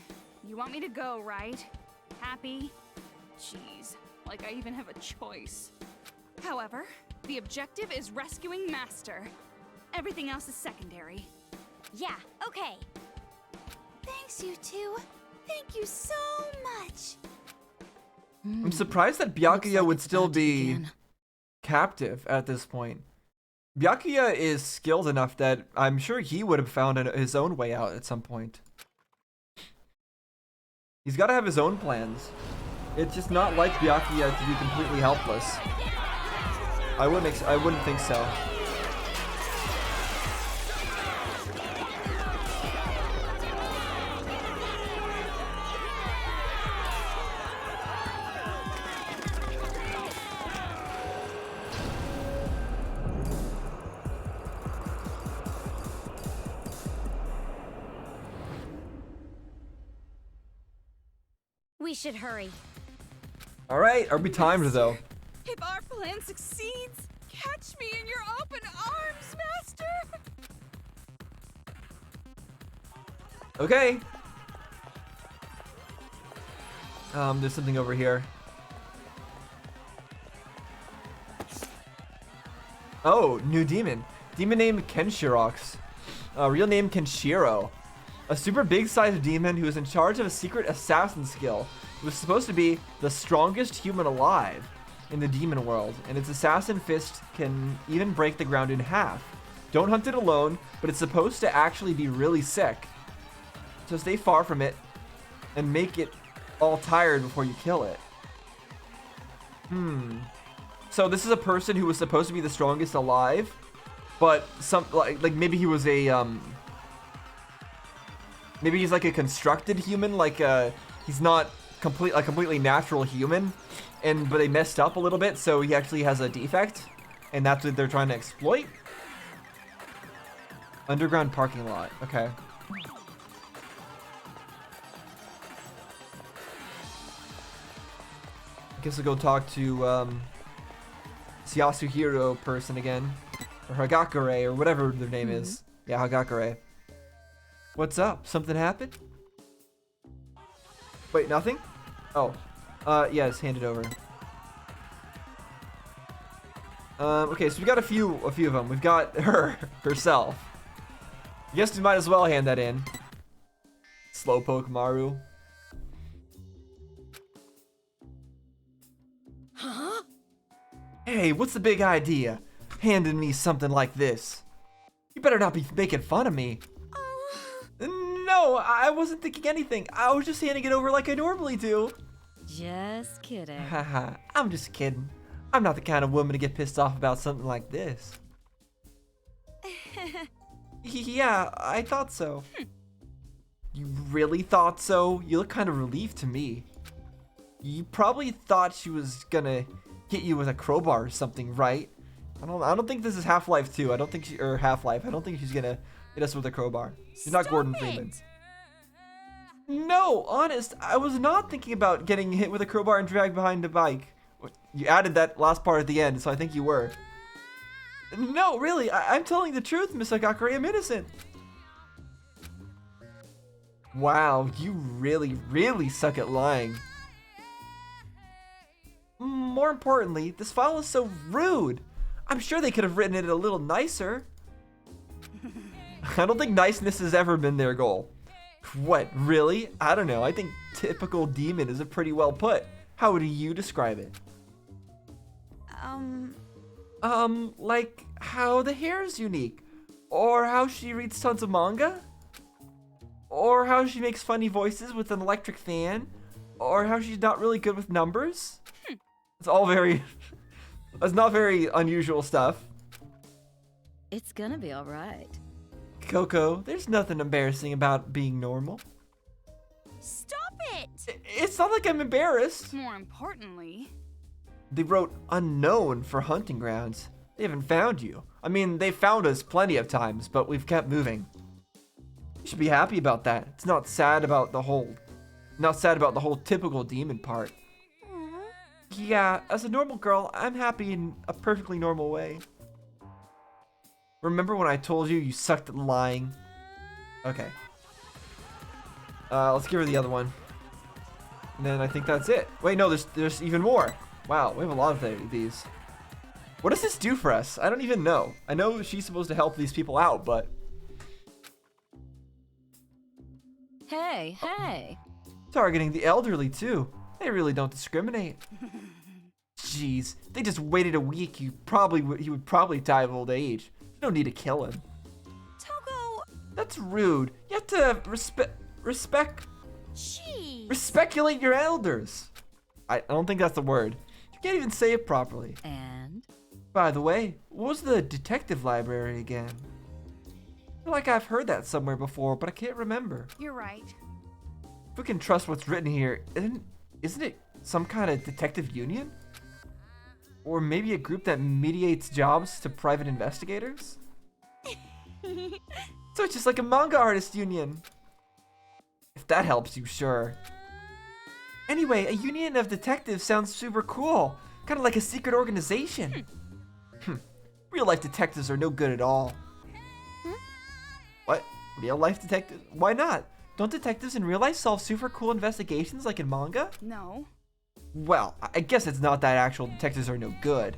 S3: You want me to go, right? Happy? Jeez, like I even have a choice. However, the objective is rescuing Master. Everything else is secondary.
S4: Yeah, okay.
S10: Thanks, you two. Thank you so much.
S1: I'm surprised that
S9: Looks
S1: Byakuya
S9: like
S1: would
S9: it's
S1: still
S9: about to
S1: be
S9: begin.
S1: captive at this point. Byakuya is skilled enough that I'm sure he would have found his own way out at some point. He's got to have his own plans. It's just not like Byakuya to be completely helpless. I wouldn't think so.
S4: We should hurry.
S1: All right, are we timed though?
S3: If our plan succeeds, catch me in your open arms, Master!
S1: Okay. There's something over here. Oh, new demon. Demon named Kenshirox. Real name Kenshiro. A super big-sized demon who is in charge of a secret assassin skill. It was supposed to be the strongest human alive in the demon world, and its assassin fist can even break the ground in half. Don't hunt it alone, but it's supposed to actually be really sick. So stay far from it and make it all tired before you kill it. So this is a person who was supposed to be the strongest alive, but some like maybe he was a maybe he's like a constructed human, like he's not completely natural human, but they messed up a little bit, so he actually has a defect, and that's what they're trying to exploit. Underground parking lot. Okay. I guess I'll go talk to Yasuhiro person again, or Hagakure, or whatever their name is. Yeah, Hagakure. What's up? Something happened? Wait, nothing? Oh, yes, hand it over. Okay, so we got a few of them. We've got herself. I guess we might as well hand that in. Slowpoke Maru.
S7: Huh?
S1: Hey, what's the big idea? Handing me something like this. You better not be making fun of me. No, I wasn't thinking anything. I was just handing it over like I normally do.
S9: Just kidding.
S1: Haha, I'm just kidding. I'm not the kind of woman to get pissed off about something like this. Yeah, I thought so. You really thought so? You look kind of relieved to me. You probably thought she was gonna hit you with a crowbar or something, right? I don't think this is Half-Life 2. I don't think Half-Life. I don't think she's gonna hit us with a crowbar. She's not Gordon Freeman. No, honest, I was not thinking about getting hit with a crowbar and dragged behind a bike. You added that last part at the end, so I think you were. No, really, I'm telling the truth, Miss Hagakure. I'm innocent. Wow, you really, really suck at lying. More importantly, this file is so rude. I'm sure they could have written it a little nicer. I don't think niceness has ever been their goal. What, really? I don't know. I think typical demon is a pretty well put. How would you describe it? Like how the hair is unique, or how she reads tons of manga, or how she makes funny voices with an electric fan, or how she's not really good with numbers. It's all very, that's not very unusual stuff.
S9: It's gonna be all right.
S1: Coco, there's nothing embarrassing about being normal.
S10: Stop it!
S1: It's not like I'm embarrassed.
S10: More importantly,
S1: They wrote unknown for hunting grounds. They haven't found you. I mean, they found us plenty of times, but we've kept moving. You should be happy about that. It's not sad about the whole typical demon part. Yeah, as a normal girl, I'm happy in a perfectly normal way. Remember when I told you sucked at lying? Okay. Let's give her the other one. And then I think that's it. Wait, no, there's even more. Wow, we have a lot of these. What does this do for us? I don't even know. I know she's supposed to help these people out, but...
S9: Hey, hey.
S1: Targeting the elderly, too. They really don't discriminate. Jeez, they just waited a week. He would probably die of old age. You don't need to kill him.
S10: Togo.
S1: That's rude. You have to
S10: Jeez.
S1: Respeculate your elders. I don't think that's the word. You can't even say it properly.
S9: And?
S1: By the way, what was the detective library again? I feel like I've heard that somewhere before, but I can't remember.
S10: You're right.
S1: If we can trust what's written here, isn't it some kind of detective union? Or maybe a group that mediates jobs to private investigators? So it's just like a manga artist union. If that helps you, sure. Anyway, a union of detectives sounds super cool. Kind of like a secret organization. Real life detectives are no good at all. What? Real life detectives? Why not? Don't detectives in real life solve super cool investigations like in manga?
S10: No.
S1: Well, I guess it's not that actual detectives are no good.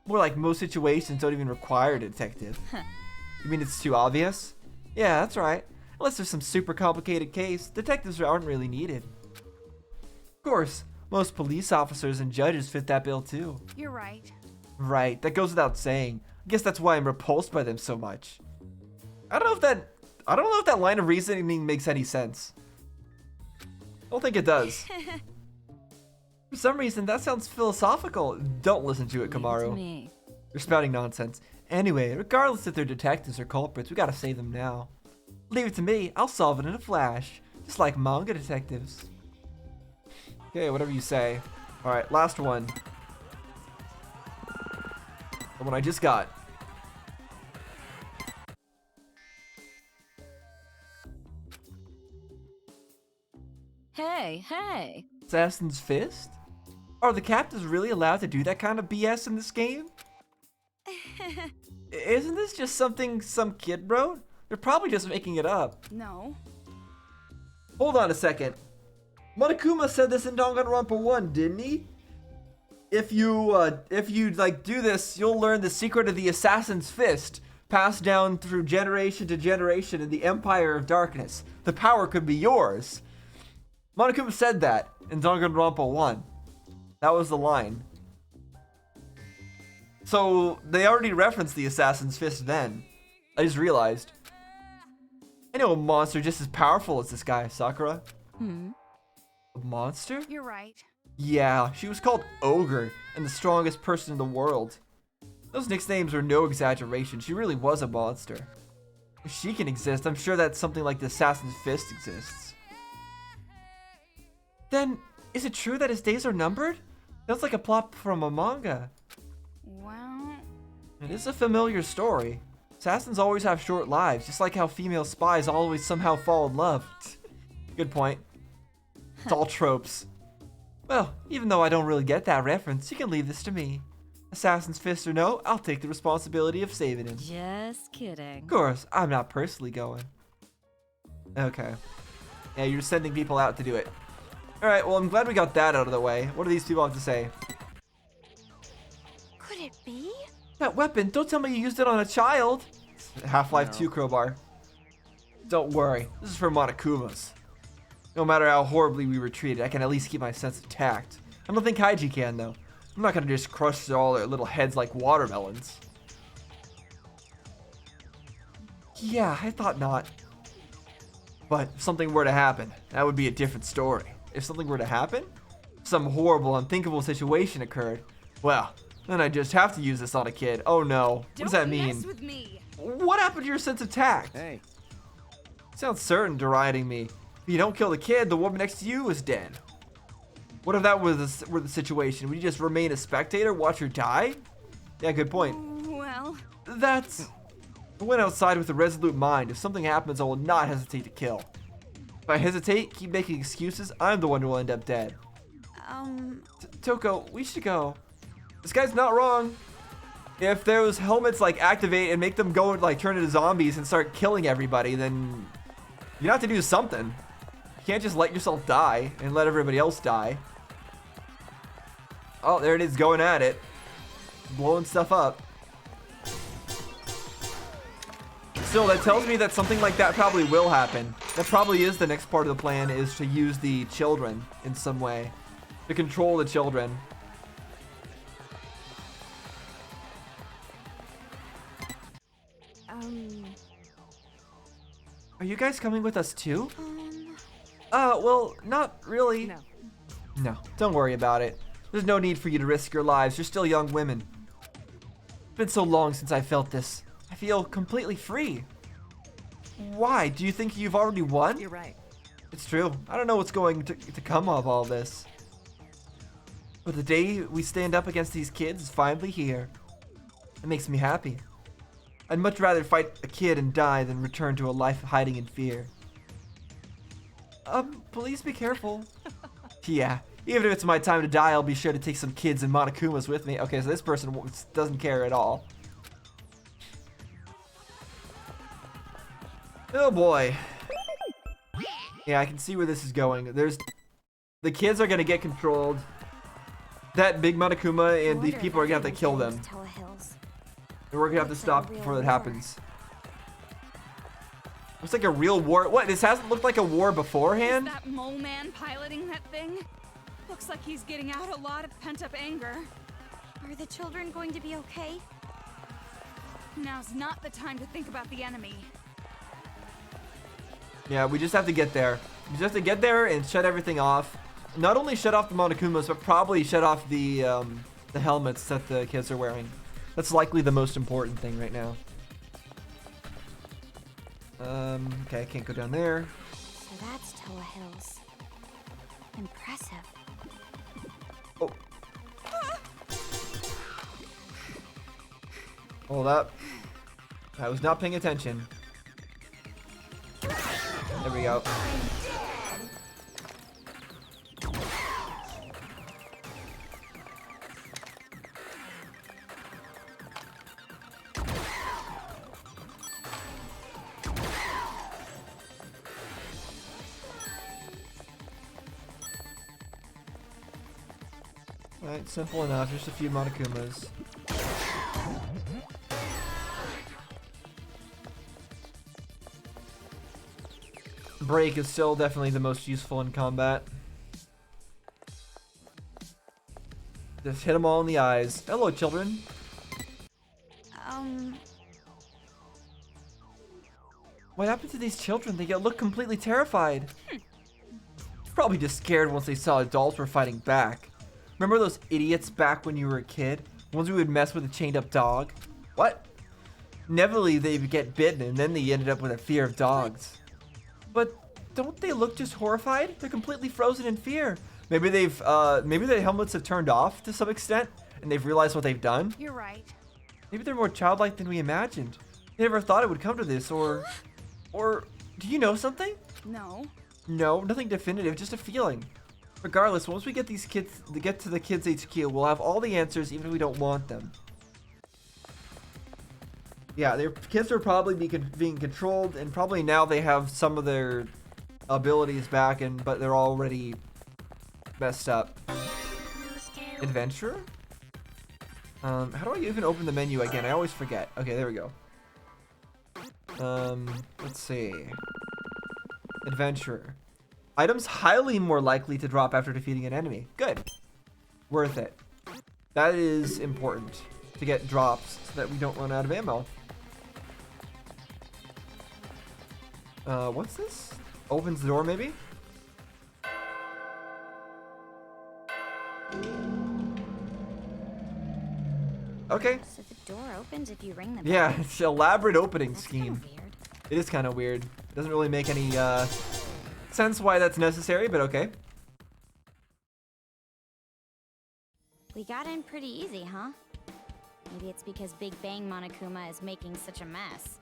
S1: More like most situations don't even require a detective. You mean it's too obvious? Yeah, that's right. Unless there's some super complicated case, detectives aren't really needed. Of course, most police officers and judges fit that bill too.
S10: You're right.
S1: Right, that goes without saying. I guess that's why I'm repulsed by them so much. I don't know if that line of reasoning makes any sense. I don't think it does. For some reason, that sounds philosophical. Don't listen to it,
S9: Leave it
S1: Kamaru.
S9: to me.
S1: You're spouting nonsense. Anyway, regardless if they're detectives or culprits, we gotta save them now. Leave it to me, I'll solve it in a flash. Just like manga detectives. Okay, whatever you say. Alright, last one. The one I just got.
S9: Hey.
S1: Assassin's Fist? Are the captives really allowed to do that kind of BS in this game? Isn't this just something some kid wrote? They're probably just making it up.
S10: No.
S1: Hold on a second. Monokuma said this in Danganronpa 1, didn't he? If you like do this, you'll learn the secret of the Assassin's Fist, passed down through generation to generation in the Empire of Darkness. The power could be yours. Monokuma said that in Danganronpa 1. That was the line. So they already referenced the Assassin's Fist then. I just realized. I know a monster just as powerful as this guy, Sakura. A monster?
S10: You're right.
S1: Yeah, she was called Ogre and the strongest person in the world. Those nicknames are no exaggeration. She really was a monster. If she can exist, I'm sure that something like the Assassin's Fist exists. Then, is it true that his days are numbered? That's like a plot from a manga.
S10: Well,
S1: It is a familiar story. Assassins always have short lives, just like how female spies always somehow fall in love. Good point. It's all tropes. Well, even though I don't really get that reference, you can leave this to me. Assassin's Fist or no, I'll take the responsibility of saving him.
S9: Just kidding.
S1: Of course, I'm not personally going. Okay. Yeah, you're sending people out to do it. Alright, well, I'm glad we got that out of the way. What do these people have to say?
S4: Could it be?
S1: That weapon, don't tell me you used it on a child. Half-Life 2 crowbar. Don't worry, this is for Monokumas. No matter how horribly we were treated, I can at least keep my sense of tact. I don't think Haiji can, though. I'm not gonna just crush all their little heads like watermelons. Yeah, I thought not. But if something were to happen, that would be a different story. If something were to happen, some horrible, unthinkable situation occurred, well, then I just have to use this on a kid. Oh no, what does that mean?
S7: Mess with me.
S1: What happened to your sense of tact?
S2: Hey,
S1: Sounds certain deriding me. If you don't kill the kid, the woman next to you is dead. What if that were the situation? Would you just remain a spectator, watch her die? Yeah, good point.
S10: well,
S1: That's... I went outside with a resolute mind. If something happens, I will not hesitate to kill. If I hesitate, keep making excuses, I'm the one who will end up dead. Toko, we should go. This guy's not wrong. If those helmets like activate and make them go like turn into zombies and start killing everybody, then you have to do something. You can't just let yourself die and let everybody else die. Oh, there it is, going at it. Blowing stuff up. Still, that tells me that something like that probably will happen. That probably is the next part of the plan, is to use the children in some way. To control the children. Are you guys coming with us too? Well, not really.
S7: No.
S1: No, don't worry about it. There's no need for you to risk your lives. You're still young women. It's been so long since I felt this. I feel completely free. Why? Do you think you've already won?
S7: You're right.
S1: It's true. I don't know what's going to come of all this. But the day we stand up against these kids is finally here. It makes me happy. I'd much rather fight a kid and die than return to a life of hiding in fear. Please be careful. Yeah, even if it's my time to die, I'll be sure to take some kids and Monokumas with me. Okay, so this person doesn't care at all. Oh boy. Yeah, I can see where this is going. The kids are gonna get controlled. That big Monokuma and these people are gonna have to kill them. And we're gonna have to stop before that happens. Looks like a real war. What? This hasn't looked like a war beforehand?
S10: Is that mole man piloting that thing? Looks like he's getting out a lot of pent-up anger.
S3: Are the children going to be okay?
S10: Now's not the time to think about the enemy.
S1: Yeah, we just have to get there. We just have to get there and shut everything off. Not only shut off the Monokumas, but probably shut off the helmets that the kids are wearing. That's likely the most important thing right now. Okay, I can't go down there.
S3: So that's Toa Hills. Impressive.
S1: Oh. Hold up. I was not paying attention. There we go. Alright, simple enough. Just a few Monokumas. Break is still definitely the most useful in combat. Just hit them all in the eyes. Hello, children. What happened to these children? They look completely terrified. Probably just scared once they saw adults were fighting back. Remember those idiots back when you were a kid? Ones who would mess with a chained up dog? What? Inevitably they would get bitten and then they ended up with a fear of dogs. But don't they look just horrified? They're completely frozen in fear. Maybe maybe their helmets have turned off to some extent and they've realized what they've done.
S10: You're right.
S1: Maybe they're more childlike than we imagined. They never thought it would come to this, or do you know something?
S10: No.
S1: No, nothing definitive, just a feeling. Regardless, once we get to the kids HQ, we'll have all the answers even if we don't want them. Yeah, their kids are probably being controlled, and probably now they have some of their abilities back, but they're already messed up. Adventure? How do I even open the menu again? I always forget. Okay, there we go. Let's see. Adventure. Items highly more likely to drop after defeating an enemy. Good. Worth it. That is important to get drops so that we don't run out of ammo. What's this? Opens the door, maybe? Okay.
S3: So the door opens if you ring the bell?
S1: Yeah, it's an elaborate opening
S3: That's
S1: scheme.
S3: kinda weird.
S1: It is kind of weird. Doesn't really make any sense why that's necessary, but okay.
S3: We got in pretty easy, huh? Maybe it's because Big Bang Monokuma is making such a mess.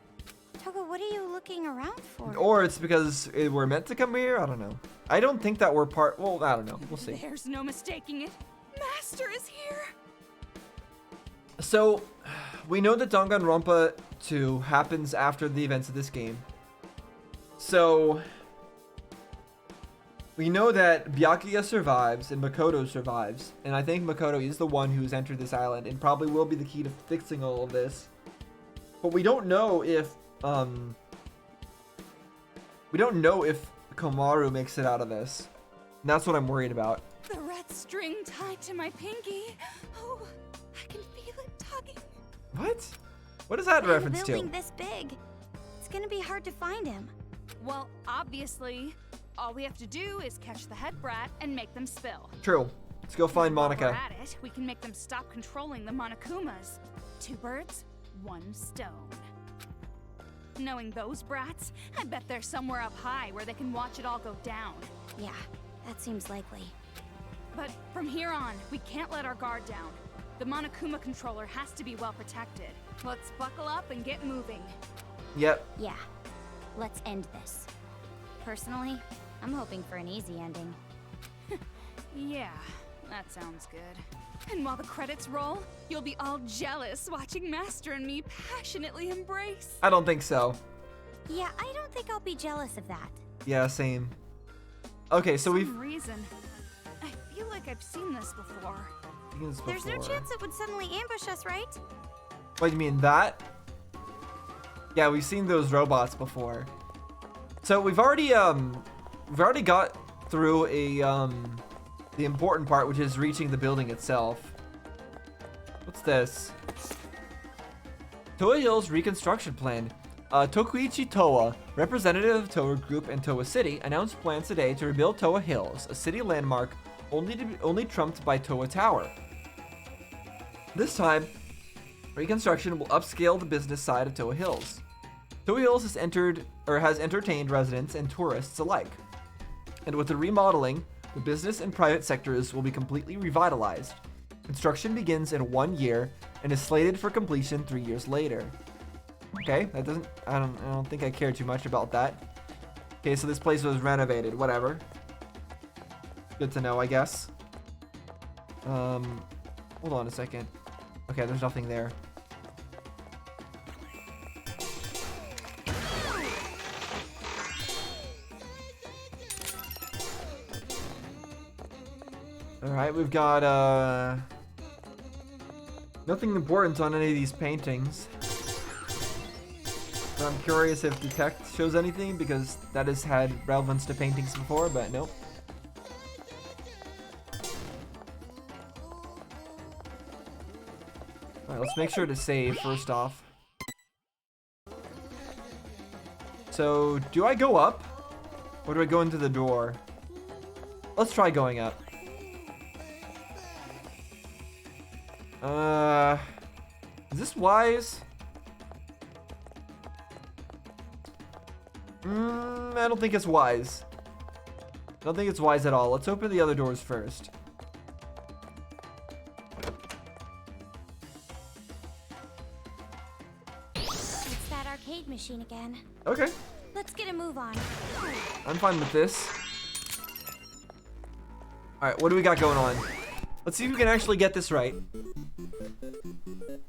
S3: Toga, what are you looking around for?
S1: Or it's because we're meant to come here? I don't know. I don't think that we're part... Well, I don't know. We'll see.
S10: There's no mistaking it. Master is here.
S1: So, we know that Danganronpa 2 happens after the events of this game. So, we know that Byakuya survives and Makoto survives. And I think Makoto is the one who's entered this island and probably will be the key to fixing all of this. But we don't know if... we don't know if Komaru makes it out of this. And that's what I'm worried about.
S10: The red string tied to my pinky. Oh, I can feel it tugging.
S1: What? What is that reference
S3: A
S1: to?
S3: building this big. It's gonna be hard to find him.
S10: Well, obviously, all we have to do is catch the head brat and make them spill.
S1: True. Let's go find
S10: While
S1: Monica.
S10: we're at it, we can make them stop controlling the Monokumas. 2 birds, 1 stone. Knowing those brats, I bet they're somewhere up high where they can watch it all go down.
S3: Yeah, that seems likely.
S10: But from here on, we can't let our guard down. The Monokuma controller has to be well protected. Let's buckle up and get moving.
S1: Yep.
S3: Yeah, let's end this. Personally, I'm hoping for an easy ending.
S10: Yeah, that sounds good. And while the credits roll, you'll be all jealous watching Master and me passionately embrace.
S1: I don't think so.
S3: Yeah, I don't think I'll be jealous of that.
S1: Yeah, same. Okay, so
S10: For
S1: we've...
S10: some reason, I feel like I've seen this before.
S1: seen this
S3: There's no
S1: before.
S3: chance it would suddenly ambush us, right?
S1: What, you mean that? Yeah, we've seen those robots before. So we've already got through the important part, which is reaching the building itself. What's this? Toa Hill's reconstruction plan. Tokuichi Toa, representative of Toa Group and Toa City, announced plans today to rebuild Toa Hills, a city landmark only trumped by Toa Tower. This time, reconstruction will upscale the business side of Toa Hills. Toa Hills has entertained residents and tourists alike. And with the remodeling, the business and private sectors will be completely revitalized. Construction begins in 1 year and is slated for completion 3 years later. Okay, that doesn't, I don't think I care too much about that. Okay, so this place was renovated, whatever. Good to know, I guess. Hold on a second. Okay, there's nothing there. Alright, we've got, nothing important on any of these paintings. But I'm curious if Detect shows anything, because that has had relevance to paintings before, but nope. Alright, let's make sure to save first off. So, do I go up? Or do I go into the door? Let's try going up. Is this wise? I don't think it's wise. I don't think it's wise at all. Let's open the other doors first.
S10: It's that arcade machine again.
S1: Okay.
S10: Let's get a move on.
S1: I'm fine with this. Alright, what do we got going on? Let's see if we can actually get this right.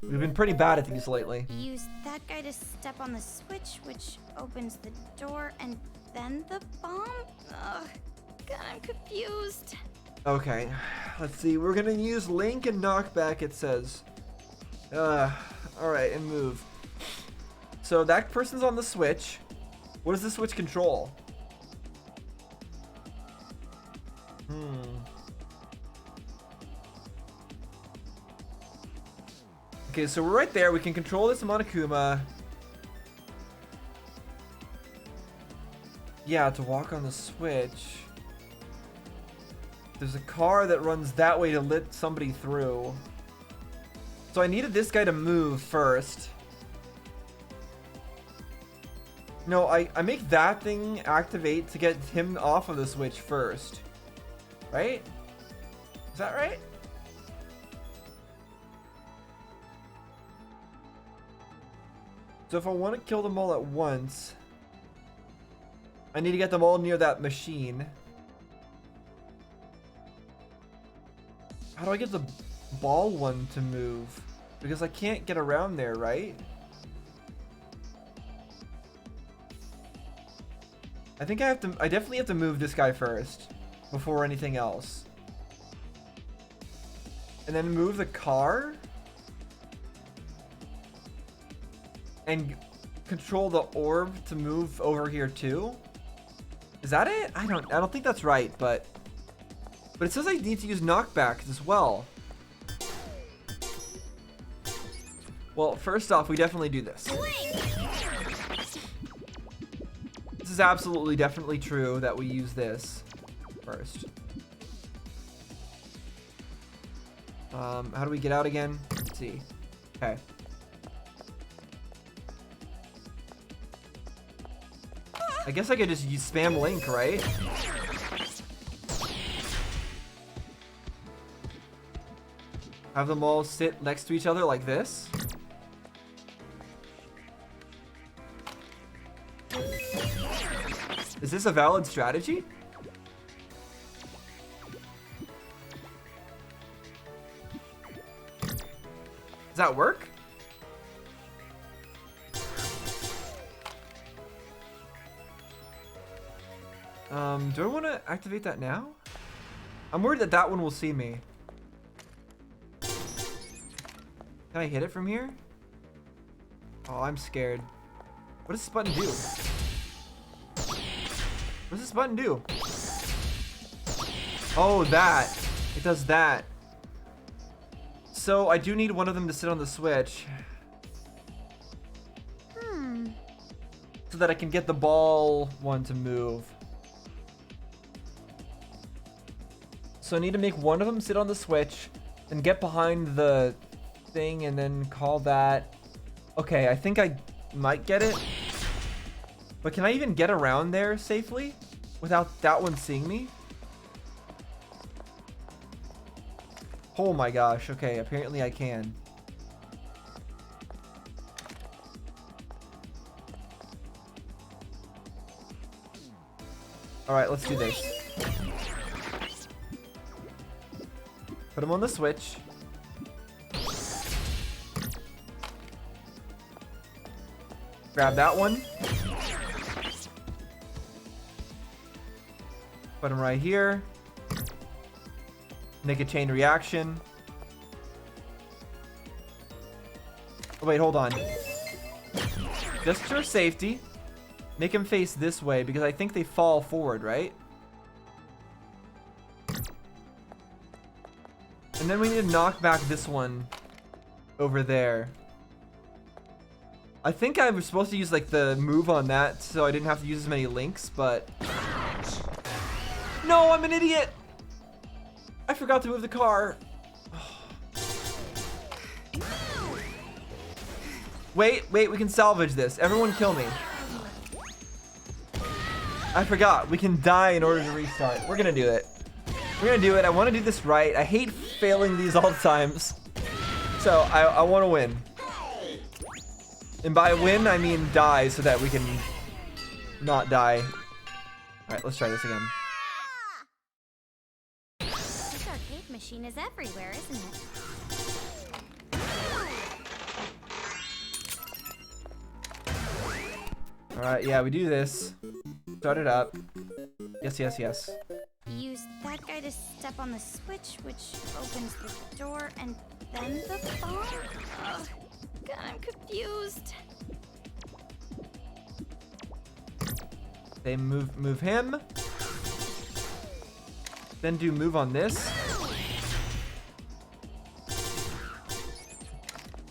S1: We've been pretty bad at these lately.
S10: Use that guy to step on the switch, which opens the door, and then the bomb? Ugh, God, I'm confused.
S1: Okay, let's see. We're gonna use Link and Knockback, it says. Alright, and move. So that person's on the switch. What does the switch control? Okay, so we're right there. We can control this Monokuma. Yeah, to walk on the switch. There's a car that runs that way to let somebody through. So I needed this guy to move first. No, I make that thing activate to get him off of the switch first. Right? Is that right? So if I want to kill them all at once, I need to get them all near that machine. How do I get the ball one to move? Because I can't get around there, right? I think I definitely have to move this guy first before anything else. And then move the car? And control the orb to move over here too? Is that it? I don't think that's right, but it says I need to use knockback as well. Well, first off, we definitely do this. This is absolutely definitely true that we use this first. How do we get out again? Let's see. Okay. I guess I could just use spam Link, right? Have them all sit next to each other like this. Is this a valid strategy? Does that work? Do I want to activate that now? I'm worried that that one will see me. Can I hit it from here? Oh, I'm scared. What does this button do? What does this button do? Oh, that. It does that. So I do need one of them to sit on the switch. So that I can get the ball one to move. So I need to make one of them sit on the switch and get behind the thing and then call that. Okay, I think I might get it. But can I even get around there safely without that one seeing me? Oh my gosh. Okay, apparently I can. All right, let's do this. Put him on the switch. Grab that one. Put him right here. Make a chain reaction. Oh, wait, hold on. Just for safety, make him face this way because I think they fall forward, right? And then we need to knock back this one over there. I think I was supposed to use like the move on that so I didn't have to use as many links, but... No, I'm an idiot! I forgot to move the car. Wait, we can salvage this. Everyone kill me. I forgot. We can die in order to restart. We're gonna do it. We're gonna do it. I want to do this right. I hate failing these all the times. So, I want to win. And by win, I mean die so that we can not die. Alright, let's try this again.
S4: This arcade machine is everywhere, isn't it?
S1: Alright, yeah, we do this. Start it up. Yes, yes, yes.
S10: Use that guy to step on the switch, which opens the door, and then the phone? Ugh, God, I'm confused.
S1: They move him. Then do move on this.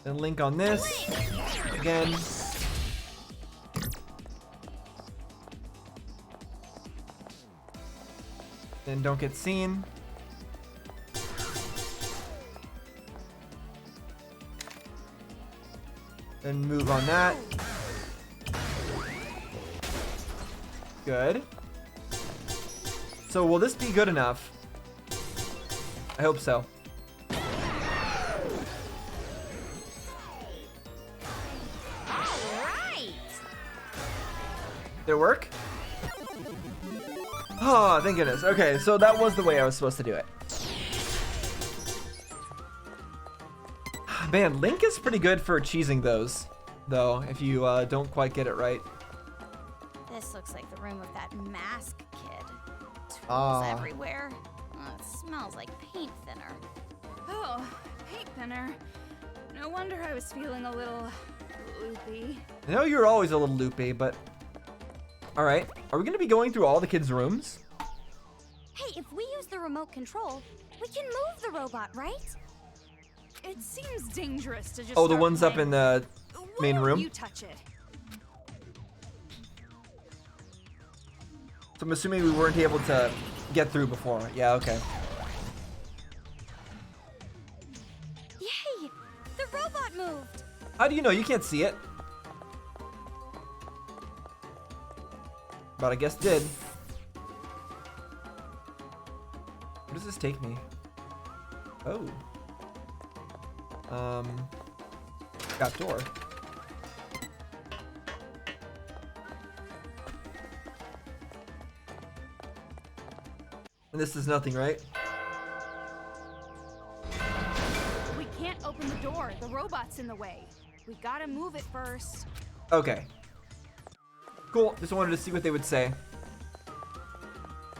S1: Then link on this. Again. Then don't get seen. Then move on that. Good. So will this be good enough? I hope so.
S10: Alright!
S1: Did it work? Oh, thank goodness. Okay, so that was the way I was supposed to do it. Man, Link is pretty good for cheesing those, though, if you don't quite get it right.
S10: This looks like the room of that mask kid. Tools everywhere. It smells like paint thinner.
S11: Oh, paint thinner. No wonder I was feeling a little loopy.
S1: I know you're always a little loopy, but... Alright, are we going to be going through all the kids' rooms?
S10: Hey, if we use the remote control, we can move the robot, right?
S11: It seems dangerous to just
S1: Oh, the
S11: start
S1: ones up
S11: playing.
S1: in the
S11: Why
S1: main
S11: don't
S1: room?
S11: You touch it.
S1: So I'm assuming we weren't able to get through before. Yeah, okay.
S10: Yay! The robot moved!
S1: How do you know? You can't see it. But I guess it did. Where does this take me? Oh. Trap door. And this is nothing, right?
S11: We can't open the door. The robot's in the way. We gotta move it first.
S1: Okay. Cool. Just wanted to see what they would say.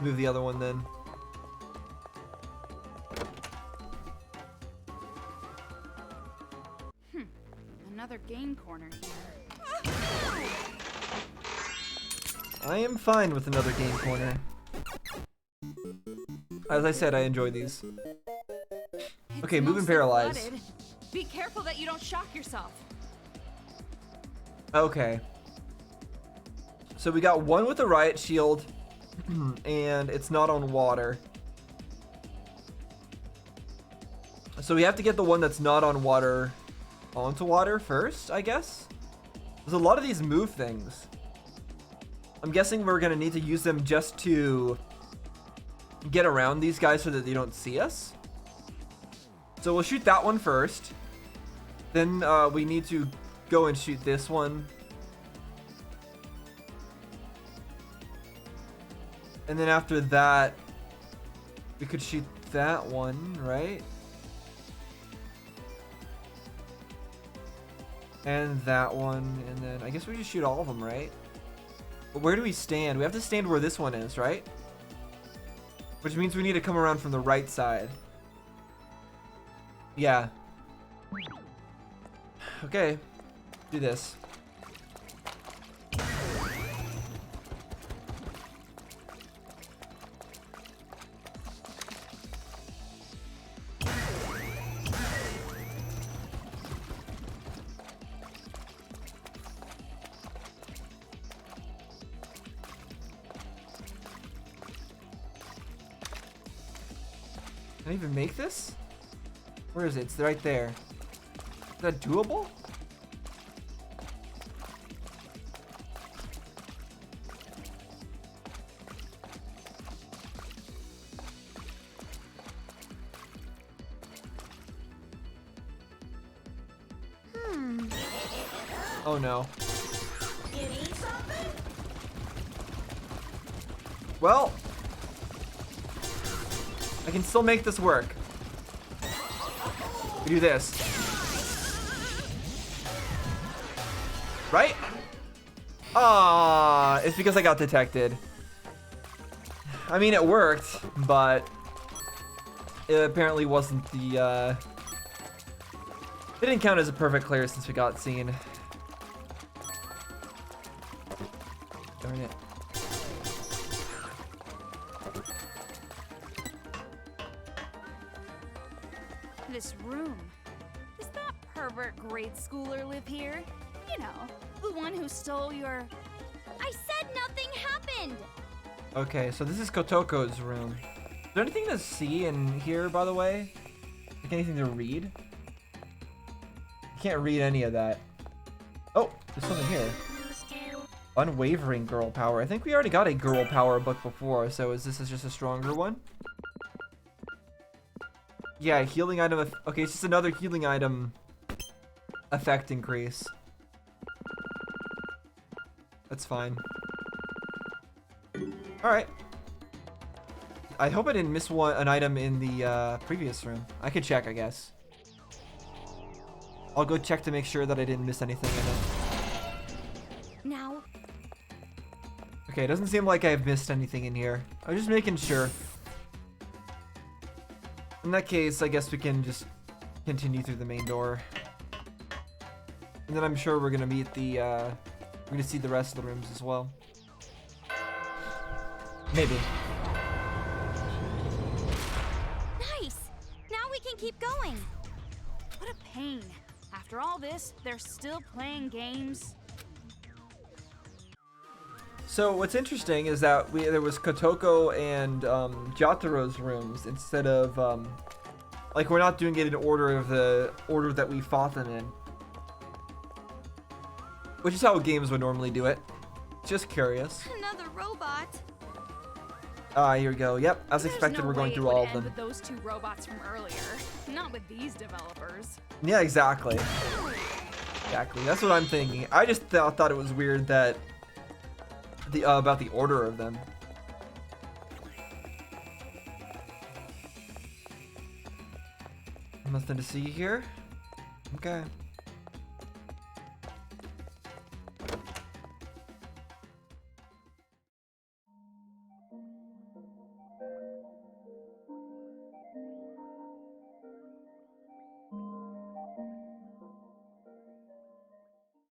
S1: Move the other one then.
S11: Another game corner here.
S1: I am fine with another game corner. As I said, I enjoy these. Okay,
S11: It's
S1: moving
S11: mostly
S1: paralyzed.
S11: flooded. Be careful that you don't shock yourself.
S1: Okay. So we got one with a riot shield, and it's not on water. So we have to get the one that's not on water onto water first, I guess? There's a lot of these move things. I'm guessing we're gonna need to use them just to get around these guys so that they don't see us. So we'll shoot that one first. Then we need to go and shoot this one. And then after that, we could shoot that one, right? And that one, and then I guess we just shoot all of them, right? But where do we stand? We have to stand where this one is, right? Which means we need to come around from the right side. Yeah. Okay. Do this. Can I even make this? Where is it? It's right there. Is that doable? Oh no. Well, I can still make this work. We do this. Right? Ah, it's because I got detected. I mean, it worked, but it apparently wasn't the, it didn't count as a perfect clear since we got seen. Darn it.
S11: This room. Does that pervert grade schooler live here? You know, the one who stole your...
S4: I said nothing happened!
S1: Okay, so this is Kotoko's room. Is there anything to see in here, by the way? Like anything to read? I can't read any of that. Oh, there's something here. Unwavering girl power. I think we already got a girl power book before, so is this just a stronger one? Yeah, healing item. Okay, it's just another healing item effect increase. That's fine. Alright. I hope I didn't miss an item in the previous room. I could check, I guess. I'll go check to make sure that I didn't miss anything in it.
S11: Now.
S1: Okay, it doesn't seem like I've missed anything in here. I'm just making sure. In that case, I guess we can just continue through the main door. And then I'm sure we're gonna meet the, we're gonna see the rest of the rooms as well. Maybe.
S10: Nice! Now we can keep going.
S11: What a pain. After all this, they're still playing games.
S1: So what's interesting is that there was Kotoko and Jotaro's rooms instead of like we're not doing it in order of the order that we fought them in, which is how games would normally do it. Just curious.
S10: Another robot.
S1: Ah, here we go. Yep, as
S11: There's
S1: expected,
S11: no
S1: we're going
S11: way
S1: through
S11: it would
S1: all of
S11: end
S1: them.
S11: with those two robots from earlier. Not with these developers.
S1: Yeah, exactly. Exactly. That's what I'm thinking. I just thought it was weird that the about the order of them. Nothing to see here. Okay.